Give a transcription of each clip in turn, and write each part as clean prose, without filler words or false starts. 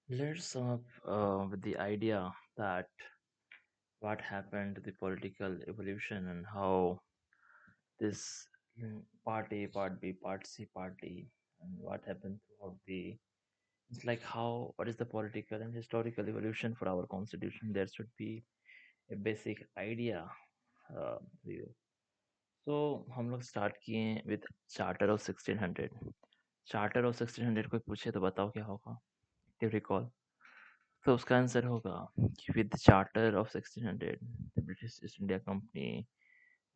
Let's sum up with the idea that what happened to the political evolution and how this part A, part B, part C, part D, and what happened throughout the. It's like how what is the political and historical evolution for our constitution? There should be a basic idea for you. So हम लोग start किए with charter of 1600. Charter of 1600 कोई पूछे तो बताओ क्या होगा? Do you recall? तो उसका आंसर होगा कि with the charter of 1600 the British East India Company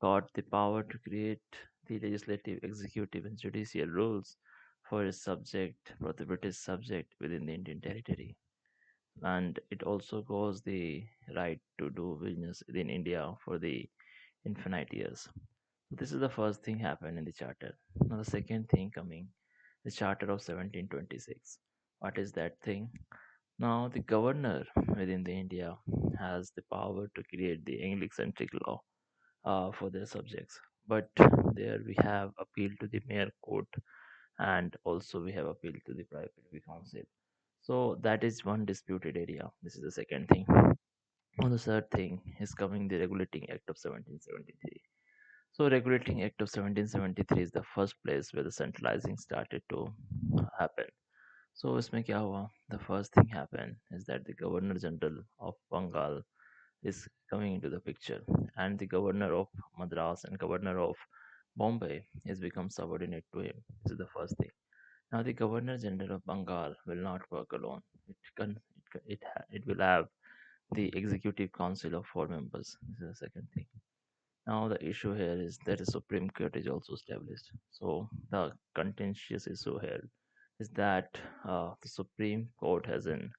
got the power to create the legislative, executive and judicial rules for its subject, for the British subject within the Indian territory. And it also goes the right to do business within India for the infinite years. So this is the first thing happened in the charter. Now the second thing coming, the charter of 1726. What is that thing? Now the governor within the India has the power to create the English-centric law for their subjects. But there we have appeal to the mayor court, and also we have appeal to the privy council. So that is one disputed area. This is the second thing. On the third thing is coming the Regulating Act of 1773. So Regulating Act of 1773 is the first place where the centralizing started to happen. So इसमें क्या हुआ? The first thing happened is that the Governor General of Bengal is coming into the picture, and the Governor of Madras and Governor of Bombay is become subordinate to him. This is the first thing. Now the Governor General of Bengal will not work alone. It will have the Executive Council of 4 members. This is the second thing. Now the issue here is that the Supreme Court is also established. So the contentious issue here is that the Supreme Court has an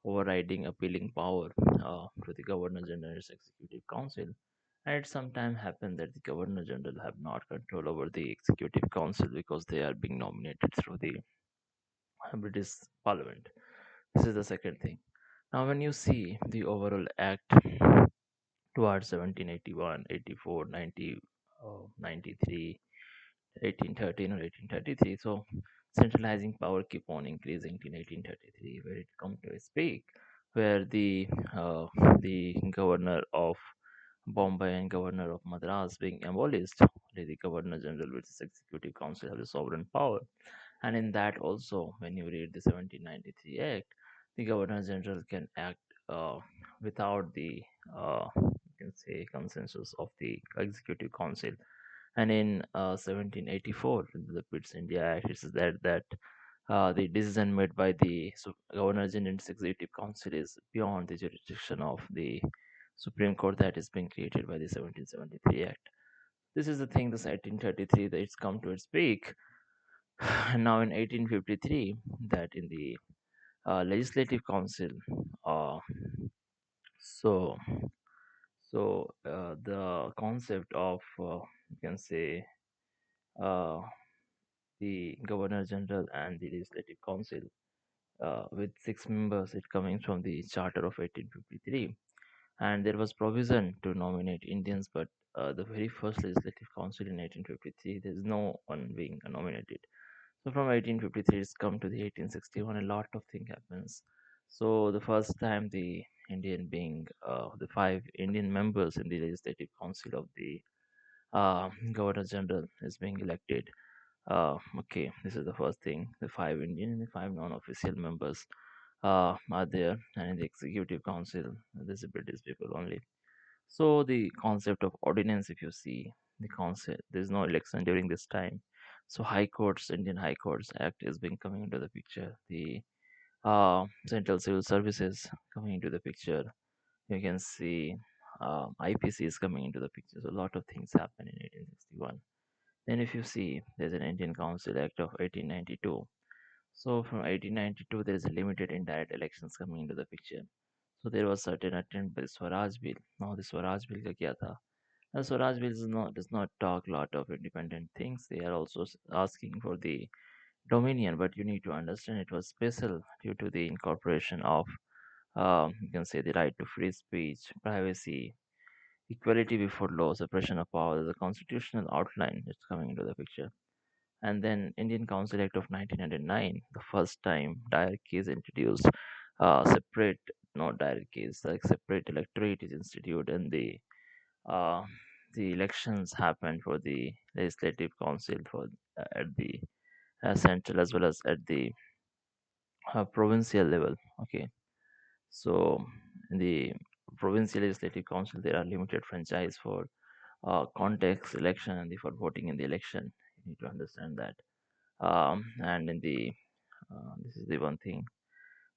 overriding appealing power to the Governor General's Executive Council. And it sometimes happens that the Governor General have not control over the Executive Council because they are being nominated through the British Parliament. This is the second thing. Now, when you see the overall act towards 1781, 84, 90, 93, 1813 or 1833. So centralizing power keep on increasing till 1833, where it come to its peak, where the governor of Bombay and governor of Madras being abolished, only the governor general with his executive council have the sovereign power. And in that also, when you read the 1793 Act, the Governor General can act without the you can say consensus of the Executive Council. And in 1784, the Pitt's India Act, it says that the decision made by the Governor General's Executive Council is beyond the jurisdiction of the Supreme Court that is being created by the 1773 Act. This is the thing, this 1833, that it's come to its peak. And now in 1853, that in the Legislative Council, uh, so the concept of you can say uh, the Governor General and the Legislative Council with 6 members, it coming from the Charter of 1853, and there was provision to nominate Indians, but the very first Legislative Council in 1853, there is no one being nominated. So from 1853, it's come to the 1861. A lot of thing happens. So the first time the Indian being the 5 Indian members in the Legislative Council of the Governor General is being elected. Okay, this is the first thing. The 5 Indian and the 5 non-official members are there, and in the Executive Council, there's a British people only. So the concept of ordinance, if you see the concept, there's no election during this time. So High Courts, Indian High Courts Act is being coming into the picture. The Central Civil Services coming into the picture. You can see IPC is coming into the picture. So a lot of things happen in 1861. Then if you see, there's an Indian Council Act of 1892. So from 1892, there is a limited indirect elections coming into the picture. So there was certain attempt by Swaraj Bill. Now the Swaraj Bill का क्या था? Now Swaraj Bill does not talk a lot of independent things. They are also asking for the dominion, but you need to understand it was special due to the incorporation of you can say the right to free speech, privacy, equality before law, separation of powers, the constitutional outline that's coming into the picture. And then Indian Council Act of 1909, the first time diarchy is introduced. separate, not direct case, like separate electorate is instituted, and uh, the elections happen for the legislative council for at the central as well as at the provincial level. Okay, so in the provincial legislative council, there are limited franchise for context election and for voting in the election. You need to understand that. And in the this is the one thing.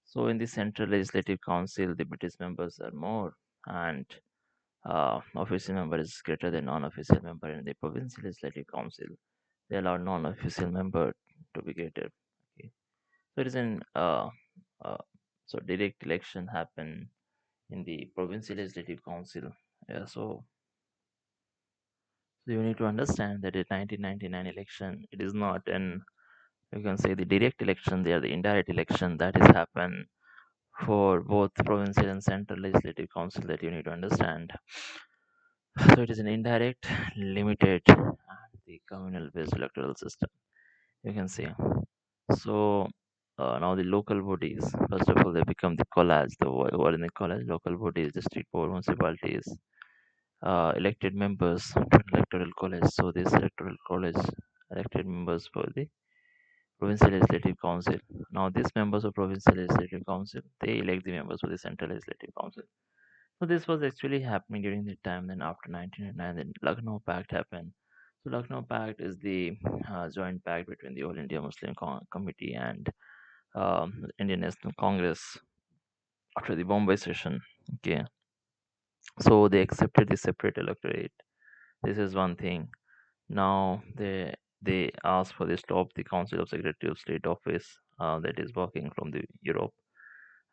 So in the central legislative council, the British members are more, and official member is greater than non-official member. In the provincial legislative council, they allow non-official member to be greater. Okay. So it is an uh, so direct election happen in the provincial legislative council. Yeah, so you need to understand that in 1999 election, it is not an, you can say, the direct election. They are the indirect election that is happen for both provincial and central legislative council, that you need to understand. So it is an indirect, limited, and the communal based electoral system, you can say. So now the local bodies, first of all, they become the college. The what in the college, local bodies, district board, municipalities, elected members to an electoral college. So this electoral college elected members for the provincial legislative council. Now these members of provincial legislative council, they elect the members for the central legislative council. So this was actually happening during the time. Then after 1909, then Lucknow Pact happened. So Lucknow Pact is the joint pact between the All India Muslim Committee and Indian National Congress after the Bombay session. Okay, so they accepted the separate electorate. This is one thing. Now they asked for the stop the Council of Secretary of State office that is working from the Europe,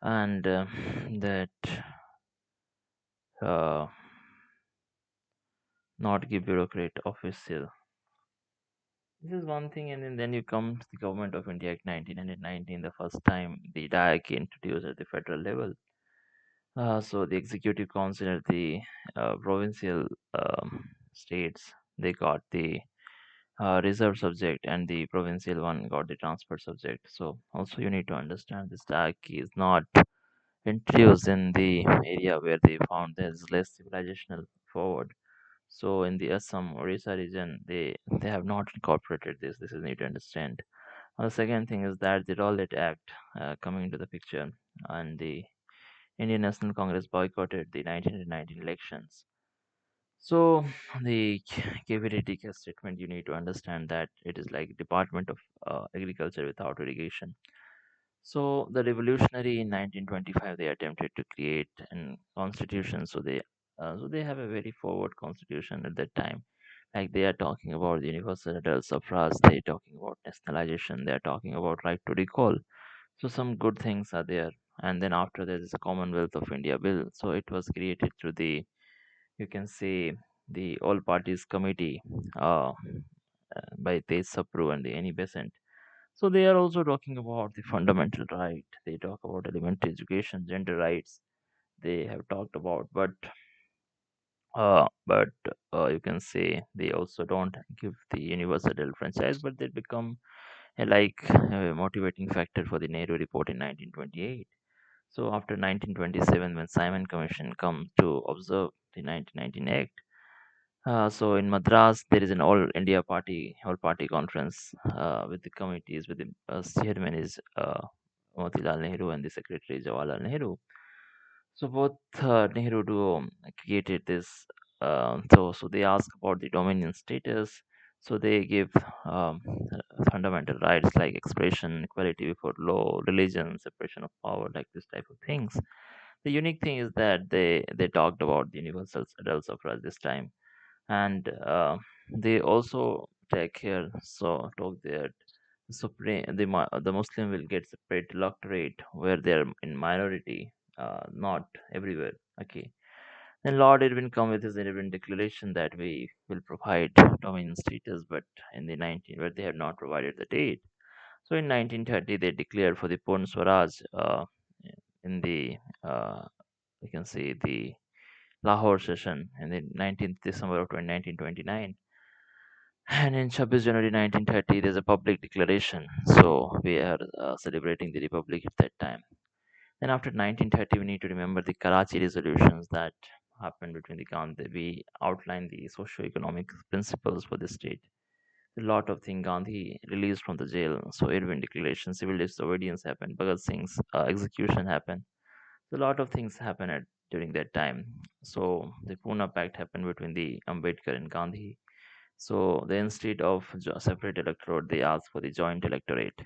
and that uh, not give bureaucrat official. This is one thing, and then you come to the Government of India Act 1919, the first time the DAC introduced at the federal level. So the Executive Council at the provincial states, they got the reserve subject, and the provincial one got the transfer subject. So also you need to understand this DAC is not introduced in the area where they found there's less civilizational forward. So in the Assam Orissa region, they have not incorporated this. This is need to understand. The second thing is that the Rowlatt Act coming into the picture, and the Indian National Congress boycotted the 1919 elections. So the KVDT statement, you need to understand that it is like Department of Agriculture without irrigation. So the revolutionary in 1925, they attempted to create an constitution. So they have a very forward constitution at that time. Like they are talking about the universal adult suffrage, they are talking about nationalization, they are talking about right to recall. So some good things are there. And then after there is a Commonwealth of India bill. So it was created through the, you can say, the all parties committee by Tej Sapru and the Annie Besant. So they are also talking about the fundamental right. They talk about elementary education, gender rights. They have talked about, but you can say they also don't give the universal adult franchise, but they become a motivating factor for the Nehru report in 1928. So after 1927, when Simon Commission comes to observe the 1919 Act, so in Madras, there is an all party conference with the committees, with the chairman is Motilal Nehru and the secretary is Jawaharlal Nehru. So both Nehru duo created this. So they ask about the dominion status. So they give um, fundamental rights like expression, equality before law, religion, separation of power, like this type of things. The unique thing is that they talked about the universal adult suffrage this time, and they also take care. So talk that the Muslim will get separate electorate where they are in minority, not everywhere. Okay. Then Lord Irwin come with his Irwin declaration that we will provide dominion status, but in the 19 where they have not provided the date. So in 1930 they declared for the Purn Swaraj in the you can say the Lahore session in the 19th December of 1929. And in 26 January 1930, there's a public declaration. So we are celebrating the Republic at that time. Then after 1930, we need to remember the Karachi resolutions that happened between the Gandhi. We outlined the socio-economic principles for the state. A lot of things Gandhi released from the jail. So Irwin Declaration, civil disobedience happened. Bhagat Singh's execution happened. So a lot of things happened during that time. So the Pune Pact happened between the Ambedkar and Gandhi. So they, instead of separate electorate, they asked for the joint electorate.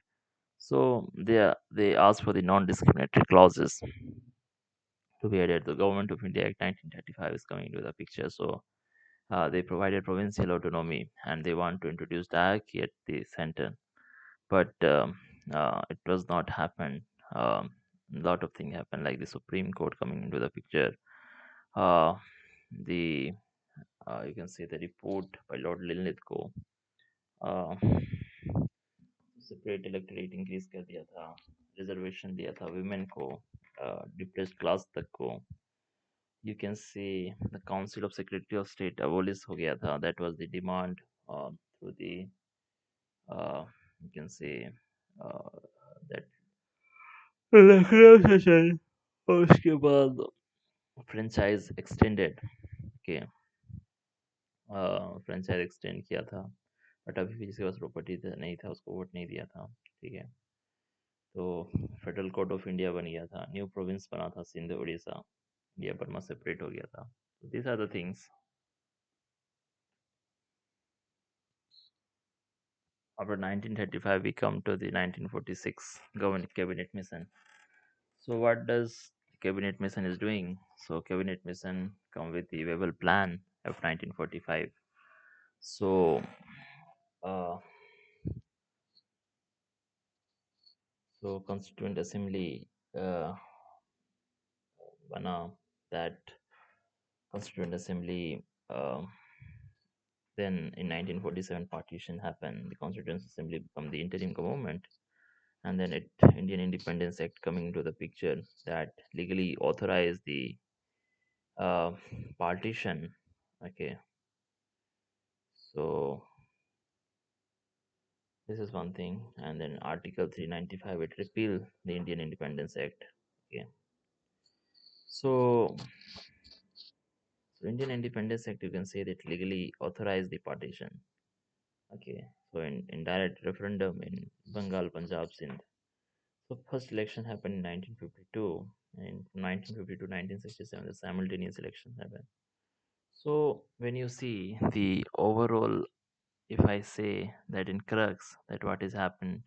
So they asked for the non-discriminatory clauses to be added. The Government of India Act 1935 is coming into the picture. So they provided provincial autonomy and they want to introduce diarchy at the center. But it was not happen. A lot of things happened, like the Supreme Court coming into the picture. Uh, the you can say the report by Lord Linlithgow. Uh, separate electorate increase कर दिया था, reservation दिया था women को, depressed class तक को. You can say the Council of Secretary of State abolish हो गया था. That was the demand through the you can say uh, that Lucknow session. और उसके बाद franchise extended. Okay, franchise extend किया था. बट अभी भी जिसके पास प्रॉपर्टी नहीं था उसको वोट नहीं दिया था. ठीक है. तो फेडरल कोर्ट ऑफ इंडिया बन गया था. न्यू प्रोविंस बना था Sindh Orissa. India Burma separate हो गया था. These are the things. After 1935, we come to the 1946 government cabinet mission. So what does cabinet mission is doing? So cabinet mission come with the Webel plan of 1945. So uh, Constituent Assembly bana that Constituent Assembly. Then in 1947 partition happened. The Constituent Assembly become the interim government, and then it Indian Independence Act coming into the picture that legally authorized the uh, partition. Okay, so this is one thing, and then Article 395 it repeal the Indian Independence Act. Okay, so Indian Independence Act, you can say that legally authorized the partition. Okay, so in direct referendum in Bengal, Punjab, Sindh. So first election happened in 1952, and from 1950 to 1967, the simultaneous election happened. So when you see the overall, if I say that in crux that what has happened,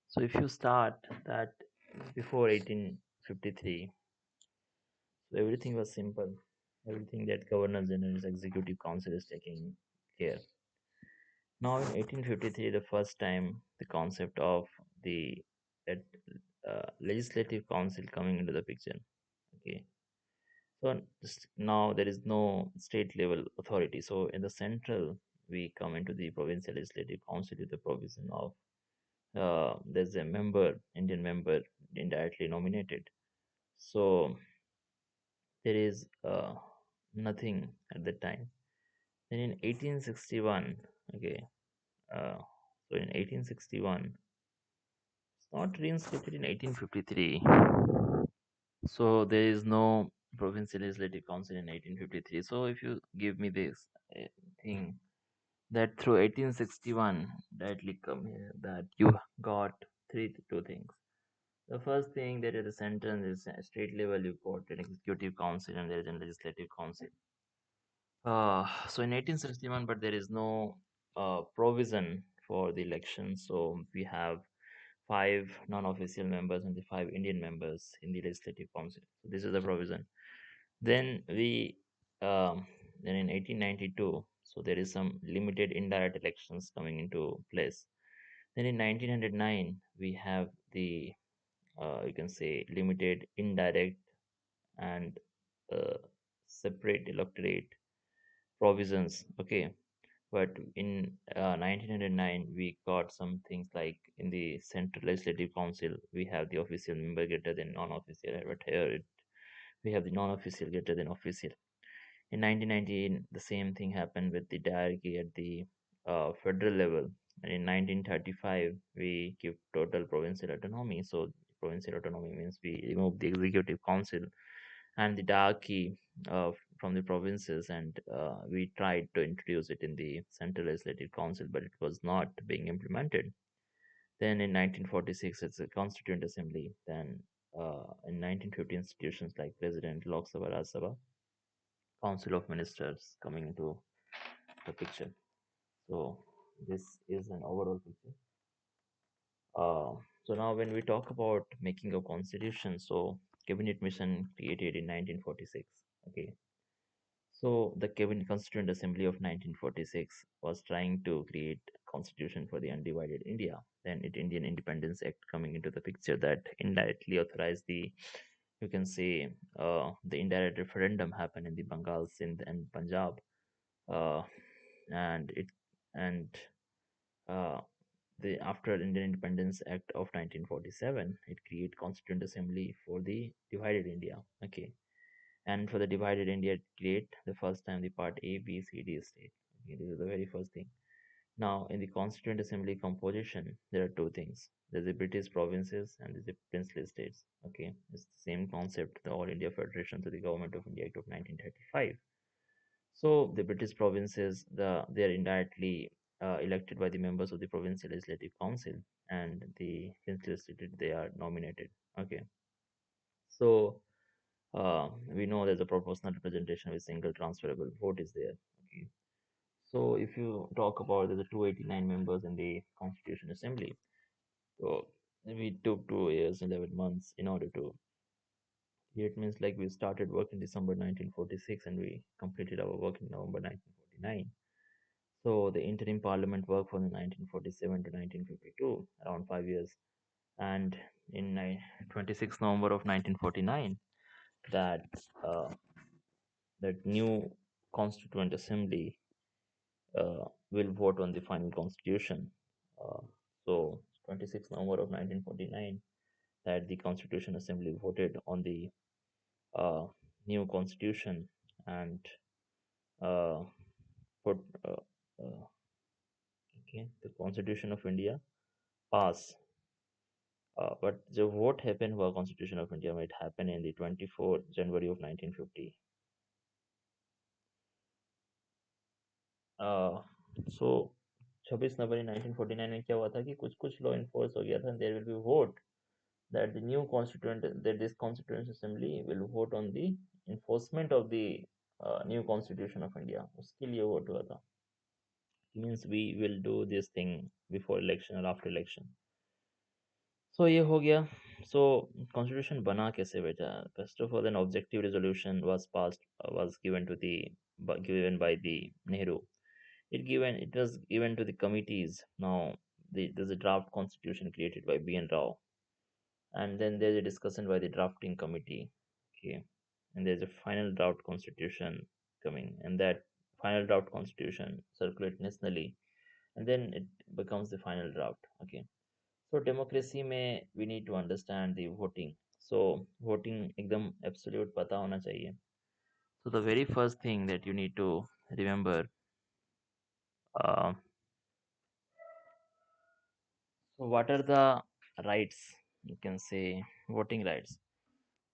so if you start that before 1853, so everything was simple. Everything that Governor General's Executive Council is taking care. Now in 1853, the first time the concept of the that, legislative council coming into the picture. Okay, so now there is no state level authority. So in the central, we come into the provincial legislative council with the provision of there's a member, Indian member, indirectly nominated. So there is nothing at the time. Then in 1861, okay, uh, so in 1861, it's not reinstated in 1853. So there is no provincial legislative council in 1853. So if you give me this thing that through 1861 directly come here that you got two things. The first thing that is the sentence is state level you got an executive council and there is a legislative council. So in 1861, but there is no provision for the election. So we have five non-official members and the five Indian members in the legislative council. So this is the provision. Then we then in 1892, so there is some limited indirect elections coming into place. Then in 1909, we have the you can say limited indirect and uh, separate electorate provisions. Okay, but in 1909 we got some things like in the Central Legislative Council we have the official member greater than non-official, but here we have the non-official greater than official. In 1919, the same thing happened with the diarchy at the federal level. And in 1935, we give total provincial autonomy. So provincial autonomy means we remove the executive council and the diarchy from the provinces, and we tried to introduce it in the central legislative council, but it was not being implemented. Then in 1946, it's a constituent assembly. Then in 1950, institutions like president, Lok Sabha, Raj Sabha, council of ministers coming into the picture. So this is an overall picture. Uh, so now when we talk about making a constitution, so cabinet mission created in 1946. Okay, so the Cabinet Constituent Assembly of 1946 was trying to create a constitution for the undivided India. Then it Indian Independence Act coming into the picture that indirectly authorized the, you can say, the indirect referendum happened in the Bengal, Sindh, and Punjab, uh, and it and uh, the after Indian Independence Act of 1947, it create Constituent Assembly for the divided India. Okay, and for the divided India, it create the first time the part A, B, C, D state. Okay, this is the very first thing. Now, in the Constituent Assembly composition, there are two things. There's the British provinces and there's the princely states. Okay, it's the same concept, the All India Federation to the Government of India Act of 1935. So the British provinces, they are indirectly elected by the members of the Provincial Legislative Council, and the princely states they are nominated. Okay, so we know there's a proportional representation with single transferable vote is there. Okay. So if you talk about there's a 289 members in the Constitution Assembly. So we took 2 years, 11 months in order to. It means like we started work in December 1946 and we completed our work in November 1949. So the interim parliament worked from 1947 to 1952, around 5 years. And in 26 November of 1949, that uh, that new constituent assembly will vote on the final constitution. Uh, so 26 November of 1949, that the Constitution Assembly voted on the uh, new constitution and uh, put okay, the Constitution of India pass. But the vote happened for Constitution of India might happen in the 24th January of 1950. सो 26 नवंबर 1949 में क्या हुआ था कि कुछ कुछ law enforce हो गया था there will be vote that the new constituent that this constituent assembly will vote on the enforcement of the new constitution of India. उसके लिए वोट हुआ था. Means we will do this thing before election or after election. So ये हो गया. So constitution बना कैसे बेटा? First of all, an objective resolution was passed, was given to the given by the Nehru. It was given to the committees. Now there's a draft constitution created by B.N. Rao, and then there's a discussion by the drafting committee. Okay, and there's a final draft constitution coming, and that final draft constitution circulate nationally, and then it becomes the final draft. Okay, so democracy में we need to understand the voting. So voting एकदम absolute पता होना चाहिए. So the very first thing that you need to remember, uh, so what are the rights? You can say voting rights.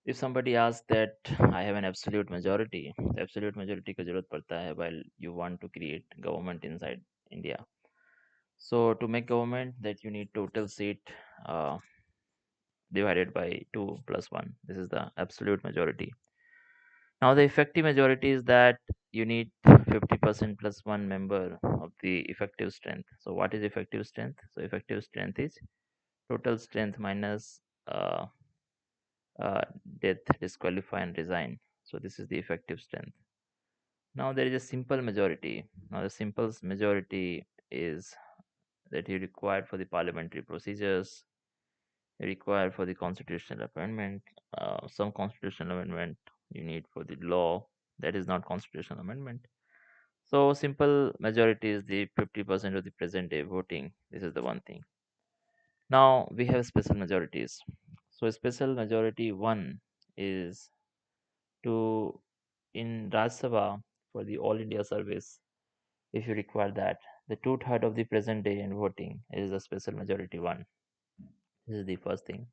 If somebody asks that I have an absolute majority, the absolute majority का जरूरत पड़ता है while you want to create government inside India. So to make government, that you need total seat uh, divided by 2 plus 1. This is the absolute majority. Now the effective majority is that you need 50% plus one member of the effective strength. So what is effective strength? So effective strength is total strength minus uh, uh, death, disqualify, and resign. So this is the effective strength. Now there is a simple majority. Now the simple majority is that you require for the parliamentary procedures, you require for the constitutional amendment, some constitutional amendment you need for the law. That is not constitutional amendment. So simple majority is the 50% of the present day voting. This is the one thing. Now we have special majorities. So special majority one is to in Rajya Sabha for the All India service. If you require that, the two-third of the present day in voting is the special majority one. This is the first thing.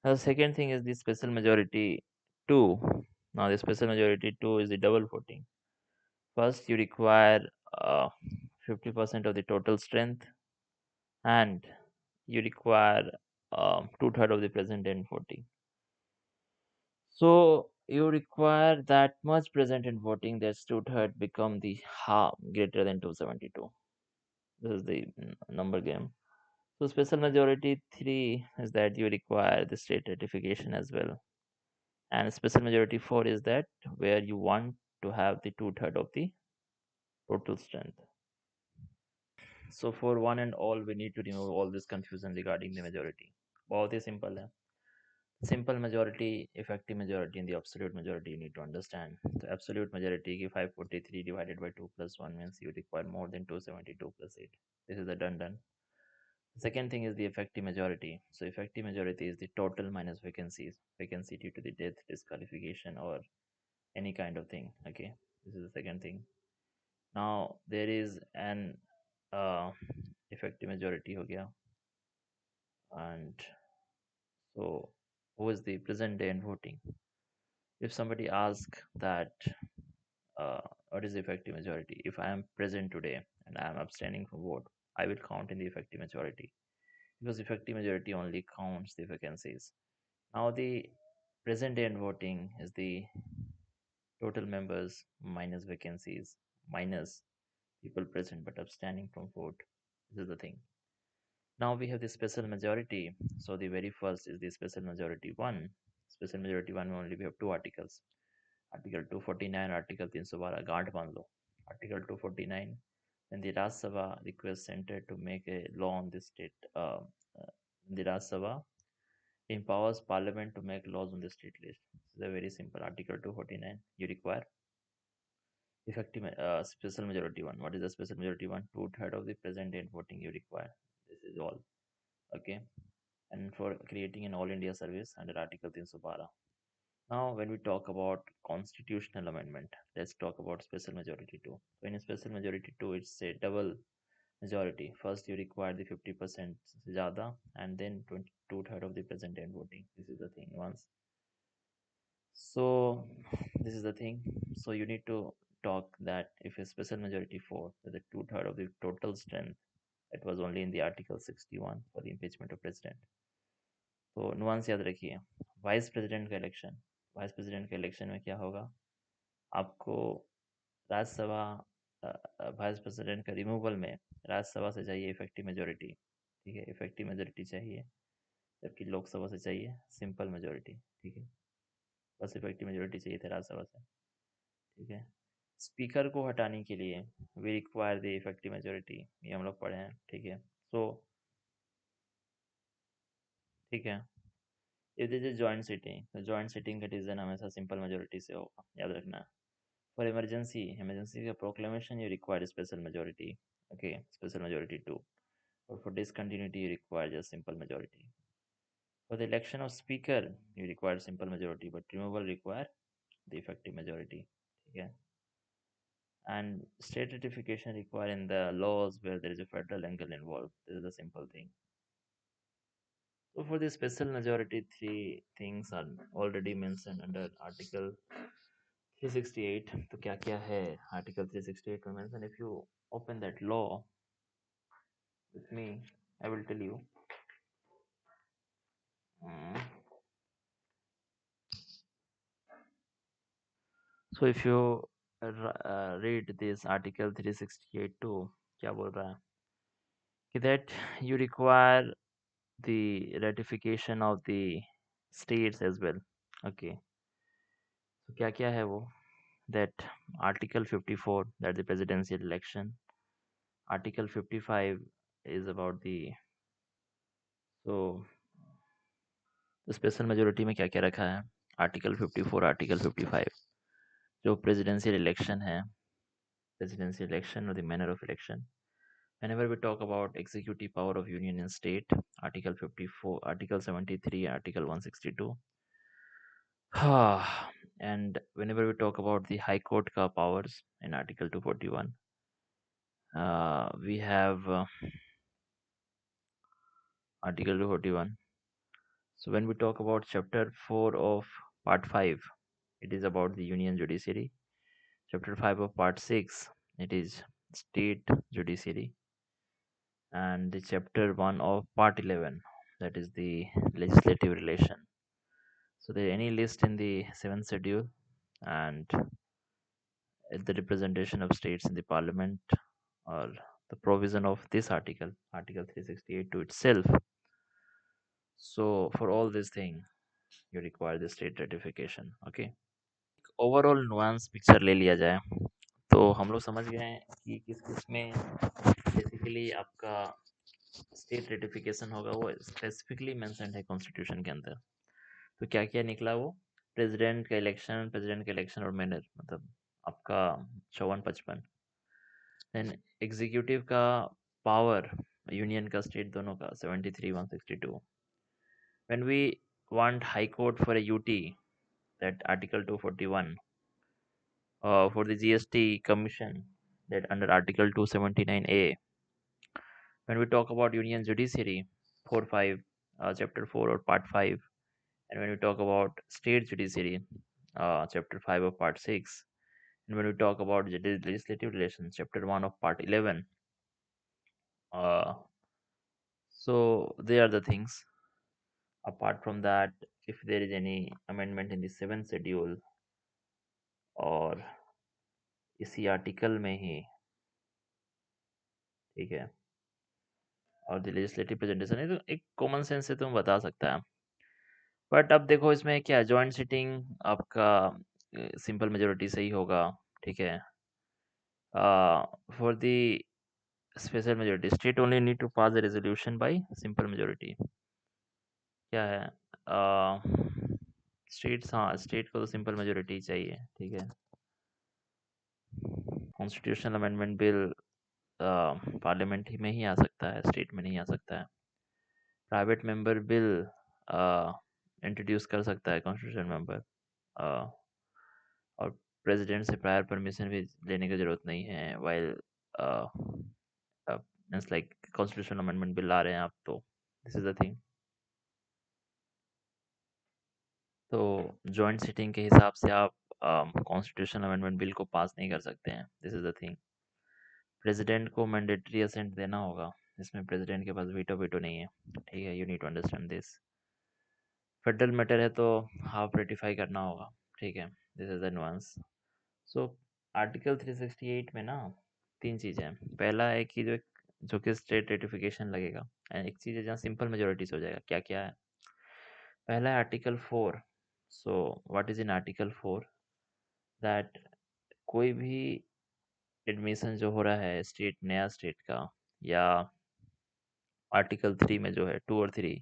The second thing is the special majority 2. Now, the special majority 2 is the double voting. First, you require uh, 50% of the total strength, and you require two-thirds of the present and voting. So, you require that much present in voting that two-thirds become the half greater than 272. This is the number game. So, special majority 3 is that you require the state ratification as well. And special majority 4 is that where you want to have the two-thirds of the total strength. So for one and all, we need to remove all this confusion regarding the majority. बहुत ही simple है. Simple majority, effective majority, and the absolute majority you need to understand. The absolute majority ki 543 divided by 2 plus 1 means you require more than 272 plus 8. This is the done. The second thing is the effective majority. So effective majority is the total minus vacancies. Vacancy due to the death, disqualification, or any kind of thing. Okay, this is the second thing. Now there is an uh, effective majority हो गया, and so who is the present day in voting? If somebody asks that what is the effective majority, if I am present today and I am abstaining from vote, I will count in the effective majority because effective majority only counts the vacancies. Now the present day in voting is the total members minus vacancies minus people present but abstaining from vote. This is the thing. Now we have the special majority. So the very first is the special majority 1. Special majority 1 में only we have two articles. Article 249, Article 312 गांठ बांध लो. Article 249, when the Rajya Sabha requests center to make a law on the state, the Rajya Sabha empowers Parliament to make laws on the state list. This is a very simple Article 249. You require effective special majority 1. What is the special majority 1? Two-thirds of the present and voting you require. This is all. Okay. And for creating an all India service under Article 312. Now, when we talk about constitutional amendment, let's talk about special majority 2. So, in special majority 2, it's a double majority. First, you require the 50% ज़्यादा, and then 22 third of the present and voting. This is the thing. Once, so this is the thing. So you need to talk that if a special majority 4, the two-third of the total strength, it was only in the Article 61 for the impeachment of president. तो nuance याद रखिए. Vice president के election में क्या होगा, आपको Rajya Sabha vice president के removal में राज्यसभा से चाहिए इफेक्टिव मेजोरिटी. ठीक है, इफेक्टिव मेजोरिटी चाहिए, जबकि लोकसभा से चाहिए सिंपल मेजोरिटी. ठीक है, बस इफेक्टिव मेजोरिटी चाहिए थे राज्यसभा से. ठीक है, स्पीकर को हटाने के लिए we require the effective majority, ये हम लोग पढ़े हैं. ठीक है, सो ठीक है, if this is joint sitting, तो जॉइंट सिटिंग का डिसीजन हमेशा सिंपल मेजोरिटी से होगा, याद रखना. फॉर इमरजेंसी का proclamation you require special majority. Okay, special majority 2. और for discontinuity you require just simple majority. For the election of speaker you require simple majority, but removal require the effective majority. ठीक है, and state ratification require in the laws where there is a federal angle involved. This is the simple thing. So for the special majority, three things are already mentioned under Article 368. तो क्या क्या है Article 368 में mention? If you open that law with me, I will tell you. Mm. So if you read this Article 368 too, क्या बोल रहा है कि that you require the ratification of the states as well. Okay, so क्या क्या है वो, that Article 54, that the presidential election. Article 55 is about the, so the special majority में क्या क्या रखा है. Article 54, Article 55 जो presidential election है, presidential election or the manner of election. Whenever we talk about executive power of union and state, Article 54, Article 73, Article 162. And whenever we talk about the High Court ka powers in Article 241, we have Article 241. So when we talk about chapter 4 of part 5, it is about the union judiciary. Chapter 5 of part 6, it is state judiciary. And the chapter 1 of part 11, that is the legislative relation. So there any list in the 7th schedule, and the representation of states in the parliament, or the provision of this article, article 368 to itself. So for all this thing you require the state ratification. Okay, overall nuance picture ले लिया जाए तो हम लोग समझ गए हैं कि किस किस में बेसिकली आपका स्टेट रेटिफिकेशन होगा, वो स्पेसिफिकली मेंशन्ड है कॉन्स्टिट्यूशन के अंदर। तो क्या क्या निकला वो, प्रेसिडेंट का इलेक्शन और मैनर, मतलब आपका 54-55। देन एग्जीक्यूटिव का पावर, यूनियन का स्टेट दोनों का 73-162। When we want high court for a UT, that article 241, for the GST commission, that under article 279A. When we talk about union judiciary, 4-5, chapter 4 or part 5, and when we talk about state judiciary, chapter 5 of part 6, and when we talk about legislative relations, chapter 1 of part 11, uh, so they are the things. Apart from that, if there is any amendment in the 7th schedule और इसी article में ही, ठीक है, और the legislative presentation है, तो एक common sense से तुम बता सकता है। बट अब देखो इसमें क्या, जॉइंट सिटिंग आपका सिंपल मेजोरिटी से ही होगा, ठीक है। For the special majority, state only need to pass the resolution by simple majority. क्या है, स्टेट्स, हाँ स्टेट को तो सिंपल मेजोरिटी चाहिए, ठीक है। कॉन्स्टिट्यूशनल अमेंडमेंट बिल पार्लियामेंट में ही आ सकता है, स्टेट में नहीं आ सकता है। प्राइवेट मेंबर बिल इंट्रोड्यूस कर सकता है कॉन्स्टिट्यूशन मेंबर, और प्रेसिडेंट से प्रायर परमिशन भी लेने की जरूरत नहीं है। While means like constitution amendment bill ला रहे हैं आप, तो दिस इज द थिंग। तो जॉइंट सिटिंग के हिसाब से आप कॉन्स्टिट्यूशन अमेंडमेंट बिल को पास नहीं कर सकते हैं, this is the thing. President को मैंडेटरी असेंट देना होगा, इसमें प्रेसिडेंट के पास वीटो वीटो नहीं है, ठीक है, you need to understand this. Federal matter है तो हाफ रेटिफाई करना होगा, ठीक है, this is the nuance. So article 368 में ना तीन चीज़ें हैं। पहला है कि जो कि स्टेट रेटिफिकेशन लगेगा, एंड एक चीज़ है जहाँ सिंपल मेजोरिटी से हो जाएगा। क्या क्या है, पहला है article 4। So what is in article 4, that कोई भी एडमिशन जो हो रहा है स्टेट, नया स्टेट का, या आर्टिकल 3 में जो है 2 और 3,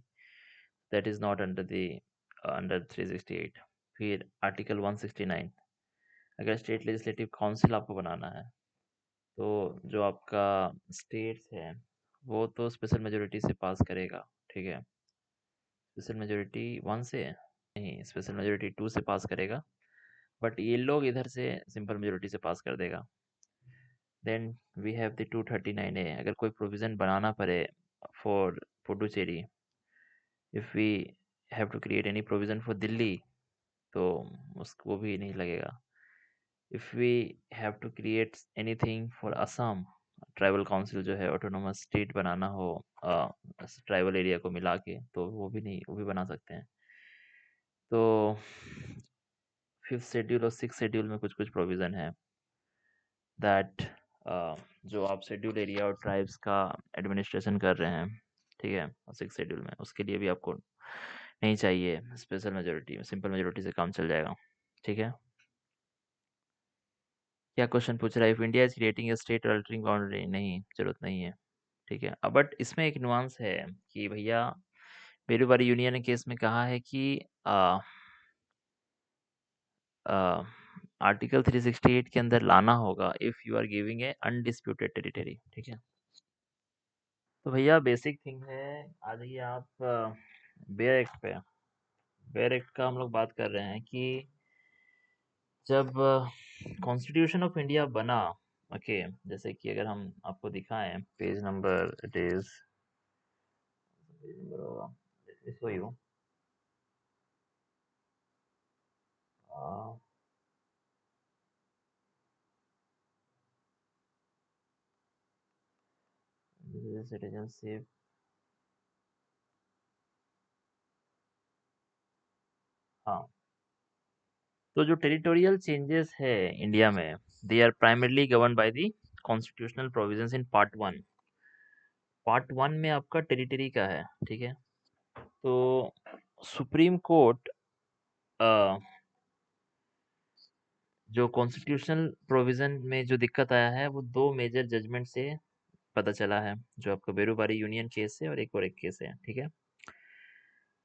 that is not under the under 368। फिर आर्टिकल 169, अगर स्टेट लेजिस्लेटिव काउंसिल आपको बनाना है तो जो आपका स्टेट्स है वो तो स्पेशल मेजोरिटी से पास करेगा, ठीक है। स्पेशल मेजोरिटी 1 से नहीं, स्पेशल मेजोरिटी 2 से पास करेगा, बट ये लोग इधर से सिंपल मेजोरिटी से पास कर देगा। Then we have the 239A, अगर कोई प्रोविज़न बनाना पड़े for Puducherry, if we have to create any provision for Delhi, तो उसको भी नहीं लगेगा। If we have to create anything for Assam, tribal council जो है ऑटोनोमस स्टेट बनाना हो ट्राइबल एरिया को मिला के, तो वो भी नहीं, वो भी बना सकते हैं। तो 5th शेड्यूल और 6th शेड्यूल में कुछ कुछ प्रोविज़न है दैट जो आप शेड्यूल एरिया और ट्राइब्स का एडमिनिस्ट्रेशन कर रहे हैं, ठीक है, और 6th शेड्यूल में उसके लिए भी आपको नहीं चाहिए स्पेशल मेजोरिटी, सिंपल मेजोरिटी से काम चल जाएगा, ठीक है। क्या क्वेश्चन पूछ रहा है, if India is creating a state altering boundary, नहीं, जरूरत नहीं है, ठीक है। अब बट इसमें एक नुआंस है कि भैया बेरूबारी यूनियन ने केस में कहा है कि आर्टिकल 368 के अंदर लाना होगा if you are giving a undisputed territory, ठीक है। तो भैया बेसिक थिंग है, आ जाइए आप बेयर एक्ट पे। बेयर एक्ट का हम लोग बात कर रहे हैं कि जब कॉन्स्टिट्यूशन ऑफ इंडिया बना, ओके, जैसे कि अगर हम आपको दिखाएं page number, it is page number होगा, इसको ही हो, सिटीजनशिप। हाँ, तो जो टेरिटोरियल चेंजेस है इंडिया में, they are primarily govern by the constitutional provisions in part one. Part one में आपका टेरिटरी का है, ठीक है। तो सुप्रीम कोर्ट जो कॉन्स्टिट्यूशनल प्रोविजन में जो दिक्कत आया है वो दो मेजर जजमेंट से पता चला है, जो आपका बेरूबारी यूनियन केस है और एक केस है, ठीक है।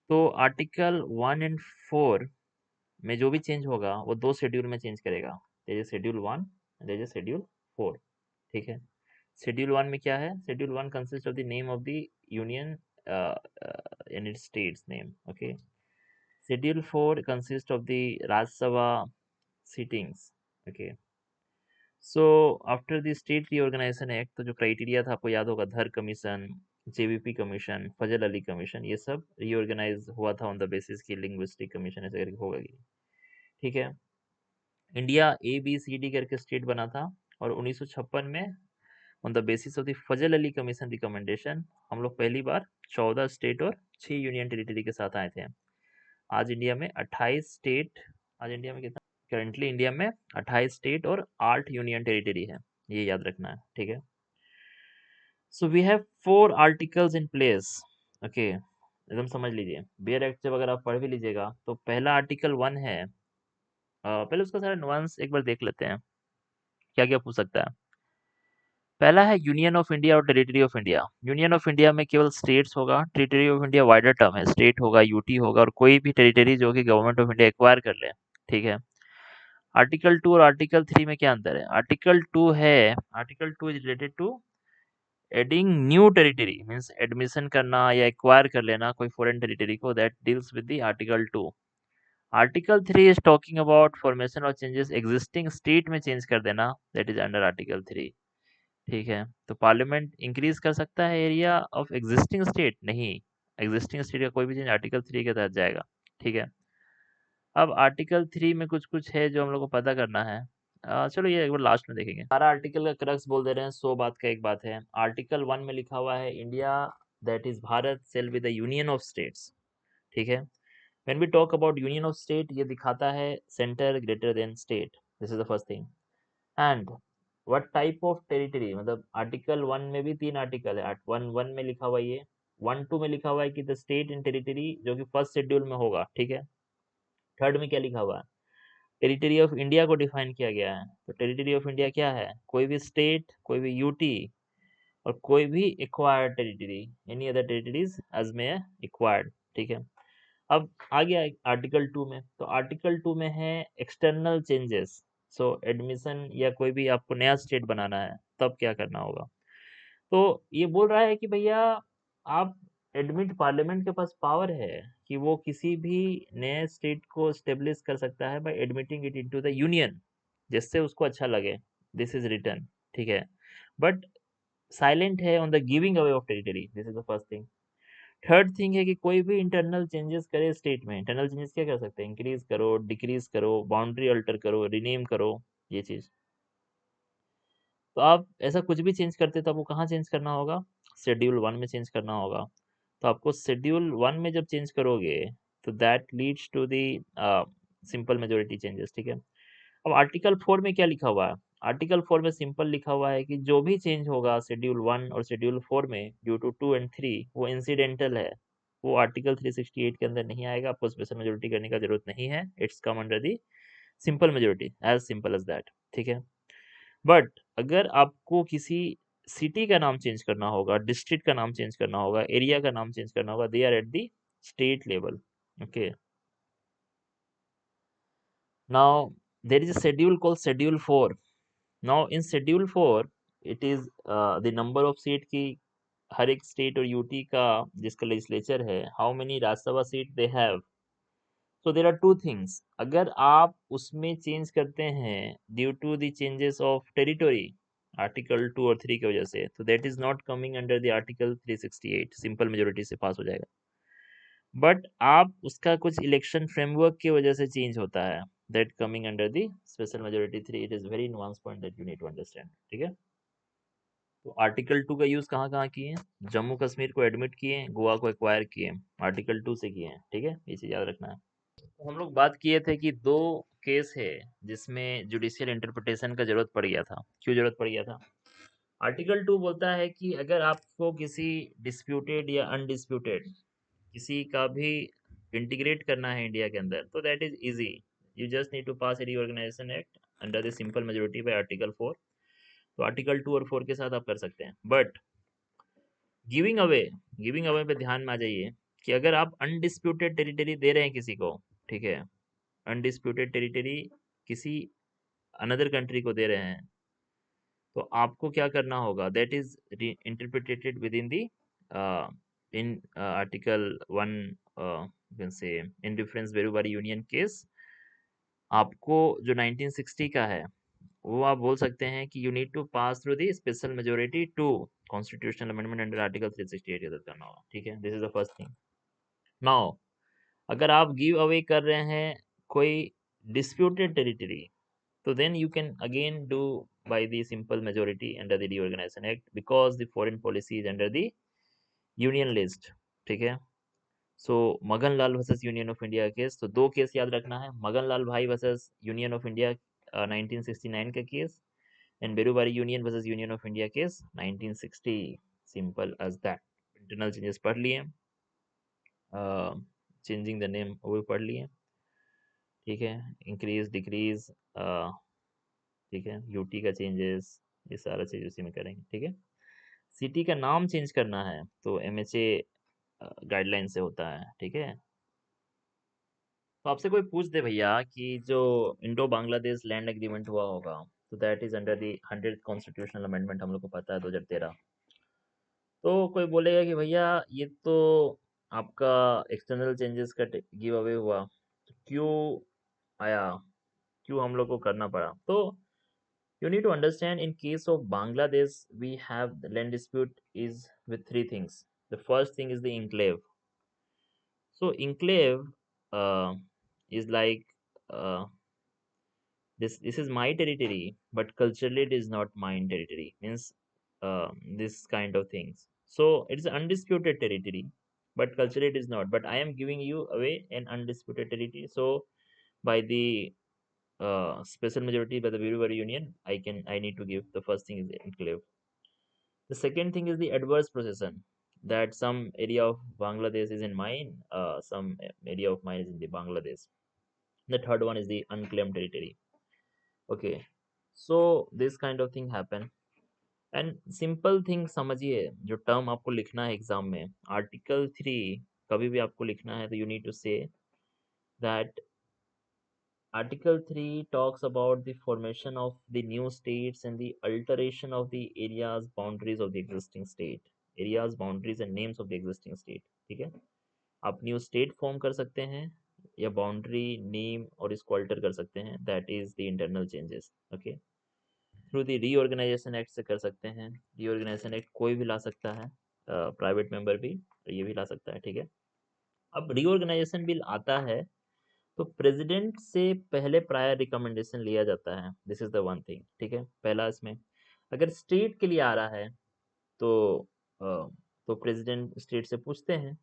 तो आर्टिकल 1 और 4 में जो भी चेंज होगा वो दो शेड्यूल में चेंज करेगा। There is schedule 1, there is schedule 4, ठीक है। शेड्यूल 1 में क्या है? Schedule 1 consist of the name of the union in its states name, okay. Schedule 4 consist of the Rajya Sabha seatings, okay. So after the state reorganisation act, तो जो criteria था आपको याद होगा, Dhar commission, JVP commission, Fazal Ali commission, ये सब रीऑर्गेनाइज हुआ था ऑन द बेसिस की लिंग्विस्टिक कमीशन ऐसे करके होगा, ठीक है। इंडिया ABCD करके स्टेट बना था और 1956 में on the basis of the Fazal Ali commission recommendation हम लोग पहली बार 14 स्टेट और 6 यूनियन टेरिटरी के साथ आए थे। आज इंडिया में 28 स्टेट, आज इंडिया में कितना, करंटली इंडिया में 28 स्टेट और 8 यूनियन टेरिटरी है, ये याद रखना है, ठीक है। So we have 4 articles in place, okay, एकदम समझ लीजिए। बेयर एक्ट जब अगर आप पढ़ भी लीजिएगा तो पहला आर्टिकल 1 है, पहले उसका सारा नुआंस एक बार देख लेते हैं, क्या क्या पूछ सकता है। पहला है यूनियन ऑफ इंडिया और territory of India. Union of India में केवल स्टेट्स होगा, territory of India wider term है, स्टेट होगा, यूटी होगा और कोई भी टेरिटरी जो कि गवर्नमेंट ऑफ इंडिया एक्वायर कर ले, ठीक है। आर्टिकल 2 और आर्टिकल 3 में क्या अंतर है? आर्टिकल 2 है, article 2 is related to adding new territory, means admission करना या एक्वायर कर लेना कोई फॉरेन टेरिटरी को, that deals with the article 2। Article 3 is talking about formation और चेंजेस एग्जिस्टिंग स्टेट में चेंज कर देना, दैट इज अंडर आर्टिकल 3, ठीक है। तो पार्लियामेंट इंक्रीज कर सकता है एरिया ऑफ एग्जिस्टिंग स्टेट? नहीं, एग्जिस्टिंग स्टेट का कोई भी चेंज आर्टिकल 3 के तहत जाएगा, ठीक है। अब आर्टिकल 3 में कुछ कुछ है जो हम लोग को पता करना है, चलो ये एक बार लास्ट में देखेंगे। सारा आर्टिकल का क्रक्स बोल दे रहे हैं, 100 बात का एक बात है। आर्टिकल 1 में लिखा हुआ है India, that is Bharat, shall be the union of states, ठीक है। When we talk about union of state, ये दिखाता है centre greater than state, this is the first thing. And what type of territory, मतलब आर्टिकल 1 में भी 3 article है, 1 में लिखा हुआ है ये, 1 2 में लिखा हुआ है कि द स्टेट इन टेरिटरी, जो कि फर्स्ट शेड्यूल में होगा, ठीक है। थर्ड में क्या लिखा हुआ है? टेरिटरी ऑफ इंडिया को डिफाइन किया गया है। तो टेरिटरी ऑफ इंडिया क्या है? कोई भी स्टेट, कोई भी यूटी और कोई भी acquired territory, any other territories as में एक्वायर्ड, ठीक है। अब आ गया आर्टिकल 2 में, तो आर्टिकल 2 में है एक्सटर्नल चेंजेस। सो एडमिशन या कोई भी आपको नया स्टेट बनाना है तब क्या करना होगा? तो ये बोल रहा है कि भैया आप एडमिट, पार्लियामेंट के पास पावर है कि वो किसी भी नए स्टेट को स्टेब्लिश कर सकता है by admitting it into the union, जिससे उसको अच्छा लगे, दिस इज रिटर्न, ठीक है। बट साइलेंट है on the giving away of territory, this is the first thing. Third thing है कि कोई भी इंटरनल चेंजेस करे स्टेट में, इंटरनल चेंजेस क्या कर सकते हैं? इंक्रीज करो, डिक्रीज करो, बाउंड्री अल्टर करो, रिनेम करो, ये चीज। तो आप ऐसा कुछ भी चेंज करते तो आपको कहाँ चेंज करना होगा? शेड्यूल 1 में चेंज करना होगा। तो आपको शेड्यूल 1 में जब चेंज करोगे तो that leads to the simple majority changes, ठीक है। अब आर्टिकल 4 में क्या लिखा हुआ है? आर्टिकल 4 में सिंपल लिखा हुआ है कि जो भी चेंज होगा शेड्यूल 1 और शेड्यूल 4 में ड्यू टू 2 एंड 3, वो इंसिडेंटल है, वो आर्टिकल 368 के अंदर नहीं आएगा, आपको स्पेशल मेजोरिटी करने का जरूरत नहीं है, it's come under the simple majority, as simple as that, ठीक है। बट अगर आपको किसी सिटी का नाम चेंज करना होगा, डिस्ट्रिक्ट का नाम चेंज करना होगा, एरिया का नाम चेंज करना होगा, they are at the state level, okay. Now there is a schedule called schedule 4। Now in schedule 4 it is the number of seat की, हर एक स्टेट और यूटी का जिसका लेजिस्लेचर है, how many Rajya Sabha seat they have. So there are two things, अगर आप उसमें चेंज करते हैं due to the changes of territory article 2 और 3 की वजह से, तो that is not coming under the article 368, simple majority से पास हो जाएगा। बट आप उसका कुछ इलेक्शन फ्रेमवर्क की वजह से चेंज होता है, that coming under the special majority 3, it is very nuance point that you need to understand, ठीक है। तो आर्टिकल 2 का यूज कहाँ कहाँ किए हैं? जम्मू कश्मीर को एडमिट किए हैं, गोवा को एक्वायर किए हैं, आर्टिकल 2 से किए हैं, ठीक है, ये चीज याद रखना है। तो हम लोग बात किए थे कि दो केस है जिसमें जुडिशियल इंटरप्रिटेशन का जरूरत पड़ गया था। क्यों जरूरत पड़ गया था? आर्टिकल 2 बोलता है कि अगर आपको किसी डिस्प्यूटेड या अनडिस्प्यूटेड किसी का भी इंटीग्रेट करना है इंडिया के अंदर, तो that is easy. You just need to pass a reorganisation act under the simple majority by article 4। तो आर्टिकल 2 और 4 के साथ आप कर सकते हैं। But giving away, giving away पे ध्यान में आ जाइए कि अगर आप अनडिस्प्यूटेड टेरिटरी दे रहे हैं किसी को, ठीक है, अनडिस्प्यूटेड टेरिटरी किसी अनदर कंट्री को दे रहे हैं, तो आपको क्या करना होगा? That is interpreted with in the in article 1, can say in difference Berubari union case. आपको जो 1960 का है वो आप बोल सकते हैं कि you need to pass through the special majority to constitutional amendment under article 368 रद्द करना होगा, ठीक है, this is the first thing. Now अगर आप गिव अवे कर रहे हैं कोई disputed territory, so then you can again do by the simple majority under the reorganization act because the foreign policy is under the union list, ठीक है। So Magan Lal versus union of India case, तो दो case याद रखना है, मगन लाल भाई versus union of India 1969 का case, and Berubari union versus union of India case 1960। Simple as that. Internal changes पढ़ लिए, चेंजिंग द नेम वो भी पढ़ लिए, ठीक है, इंक्रीज डिक्रीज, ठीक है, यूटी का चेंजेस, ये सारा चीज उसी में करेंगे, ठीक है। सिटी का नाम चेंज करना है तो एमएचए गाइडलाइन से होता है, ठीक है। तो आपसे कोई पूछ दे भैया कि जो इंडो बांग्लादेश लैंड एग्रीमेंट हुआ होगा, तो that is under the 100th constitutional amendment, हम लोग को पता है 2013। तो कोई बोलेगा कि भैया ये तो आपका एक्सटर्नल चेंजेस का गिव अवे हुआ, तो क्यों आया, क्यों हम लोग को करना पड़ा? तो you need to understand, in case of Bangladesh, we have the land dispute is with three things. The first thing is the enclave. So enclave uh, is like uh, this is my territory, but culturally it is not mine territory. Means this kind of things. So it's undisputed territory, but culturally it is not. But I am giving you away an undisputed territory. So by the special majority by the Birubari Union, I need to give the first thing is the enclave. The second thing is the adverse possession, that some area of Bangladesh is in mine, some area of mine is in the Bangladesh. The third one is the unclaimed territory. Okay, so this kind of thing happen. And simple thing समझिए, जो term आपको लिखना है exam में, article 3 कभी भी आपको लिखना है तो you need to say that Article 3 talks about the formation of the new states and the alteration of the areas boundaries of the existing state, areas boundaries and names of the existing state, ठीक है। आप new state form कर सकते हैं या boundary name और इसको alter कर सकते हैं, that is the internal changes, okay. Through the reorganisation act से कर सकते हैं। रीऑर्गेनाइजेशन एक्ट कोई भी ला सकता है, प्राइवेट मेंबर भी, ये भी ला सकता है, ठीक है। अब रीऑर्गेनाइजेशन बिल आता है तो प्रेसिडेंट से पहले प्रायर रिकमेंडेशन लिया जाता है, this is the one thing, ठीक है। पहला इसमें अगर स्टेट के लिए आ रहा है तो प्रेसिडेंट स्टेट से पूछते हैं,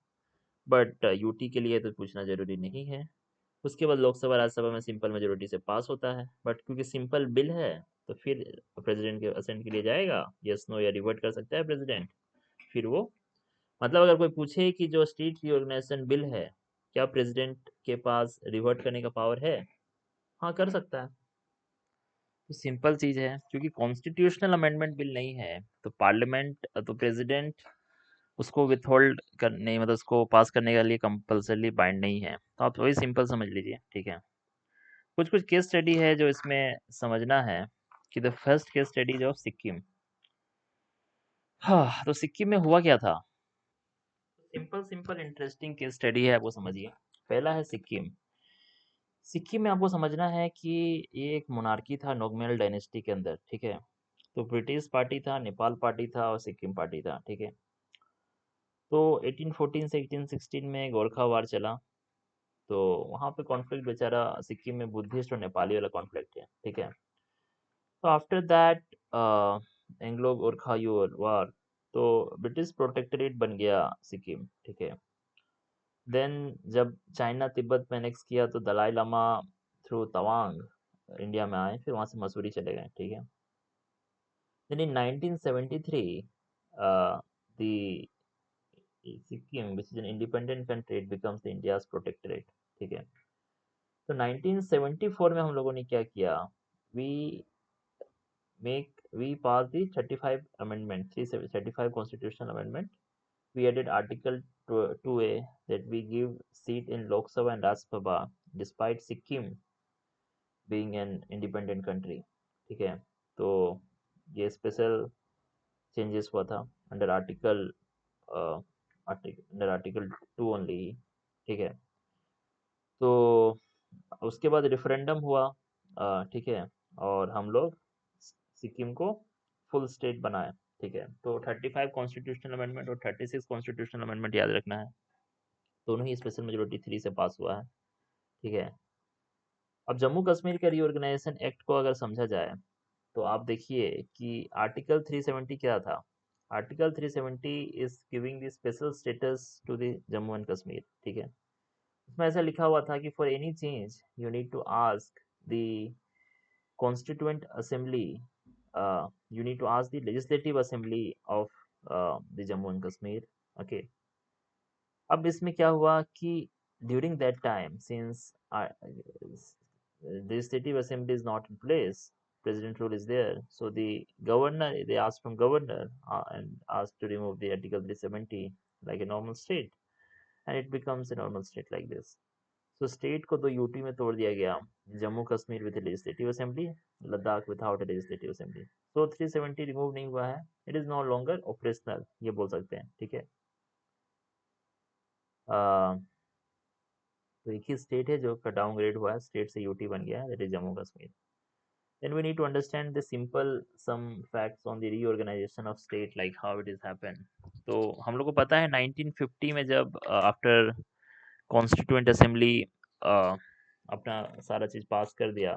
बट यूटी के लिए तो पूछना जरूरी नहीं है। उसके बाद लोकसभा राज्यसभा में सिंपल मेजोरिटी से पास होता है, बट क्योंकि सिंपल बिल है तो फिर प्रेसिडेंट के असेंट के लिए जाएगा, यस नो या रिवर्ट कर सकता है प्रेसिडेंट। फिर वो, मतलब अगर कोई पूछे कि जो स्टेट रिऑर्गेनाइजेशन बिल है, क्या प्रेसिडेंट के पास रिवर्ट करने का पावर है? हाँ, कर सकता है। तो सिंपल चीज है, क्योंकि कॉन्स्टिट्यूशनल अमेंडमेंट बिल नहीं है तो पार्लियामेंट तो प्रेसिडेंट उसको विथहोल्ड कर नहीं, मतलब उसको पास करने के लिए कंपल्सरी बाइंड नहीं है, तो आप वही सिंपल समझ लीजिए, ठीक है। कुछ कुछ केस स्टडी है जो इसमें समझना है कि द फर्स्ट केस स्टडी जो सिक्किम, हाँ, तो सिक्किम में हुआ क्या था? Simple simple interesting case study है, वो समझिए। पहला है सिक्किम। सिक्किम में आपको समझना है कि ये एक मोनार्की था नोगमेल डायनेस्टी के अंदर, ठीक है। तो ब्रिटिश पार्टी था, नेपाल पार्टी था और सिक्किम पार्टी था, ठीक है। तो 1814 से 1816 में गोरखा वार चला, तो वहाँ पे कॉन्फ्लिक्ट बेचारा सिक्किम में बुद्धिस्ट और नेपाली वाला कॉन्फ्लिक्ट है, ठीक है। तो आफ्टर दैट एंग्लो गोरखा वार, तो ब्रिटिश प्रोटेक्टरेट बन गया सिक्किम, ठीक है। देन जब चाइना तिब्बत में एनेक्स किया तो दलाई लामा थ्रू तवांग इंडिया में आए, फिर वहां से मसूरी चले गए, ठीक है। Then in 1973 the Sikkim, which is an independent country, it becomes the India's protectorate, ठीक है। तो 1974 में हम लोगों ने क्या किया, we we passed the 35 amendment, 35 constitutional amendment. We added article 2A that we give seat in Lok Sabha and Rajya Sabha despite Sikkim being an independent country, ठीक है। तो ये स्पेशल चेंजेस हुआ था under article under article 2 only, ठीक है। तो उसके बाद रेफरेंडम हुआ, ठीक है, और हम लोग सिक्किम को फुल स्टेट बनाए, ठीक है। तो 35 कॉन्स्टिट्यूशनल अमेंडमेंट और 36 कॉन्स्टिट्यूशनल अमेंडमेंट याद रखना है, दोनों ही स्पेशल मेजोरिटी 3 से पास हुआ है, ठीक है। अब जम्मू कश्मीर के रीऑर्गेनाइजेशन एक्ट को अगर समझा जाए तो आप देखिए कि आर्टिकल 370 क्या था। Article 370 is giving the special status to the Jammu and Kashmir, ठीक है। उसमें ऐसा लिखा हुआ था कि for any change you need to ask the constituent assembly, you need to ask the legislative assembly of the Jammu and Kashmir, okay। अब इसमें क्या हुआ कि during that time, since the legislative assembly is not in place, president rule is there, so the governor, they asked from governor and asked to remove the article 370 like a normal state, and it becomes a normal state like this। तो state को दो UT में तोड़ दिया गया, Jammu Kashmir with legislative assembly, Ladakh without legislative assembly. तो 370 remove नहीं हुआ है, it is no longer operational, ये बोल सकते हैं, ठीक है। तो एक ही स्टेट है जो का डाउनग्रेड हुआ है, स्टेट से यूटी बन गया है, that is Jammu Kashmir. Then we need to understand the simple some facts on the reorganization of state, like how it is happened। तो हम लोग को पता है 1950 में जब आफ्टर कॉन्स्टिट्यूएंट असेंबली अपना सारा चीज पास कर दिया,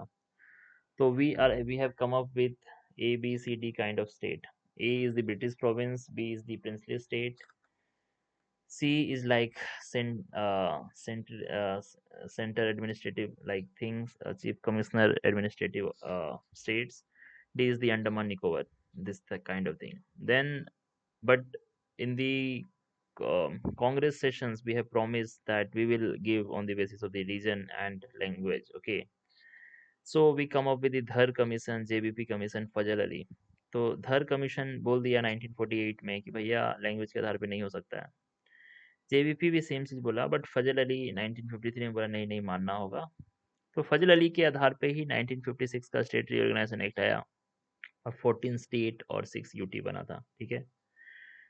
so we have come up with A, B, C, D kind of state. A is the British province, B is the princely state, C is like center administrative like things, chief commissioner administrative states. D is the Andaman Nicobar. This the kind of thing. Then, but in the Congress sessions, we have promised that we will give on the basis of the region and language. Okay, so we come up with Dhar commission, JVP commission, Fazal Ali. तो Dhar commission बोल दिया 1948 में कि भैया language के आधार पे नहीं हो सकता है। जेबीपी भी सेम चीज बोला, बट फजल अली 1953 में बोला नहीं नहीं मानना होगा। तो फजल अली के आधार पे ही 1956 का स्टेट रीऑर्गेनाइजेशन एक्ट आया और 14 स्टेट और 6 यूटी बना था, ठीक है।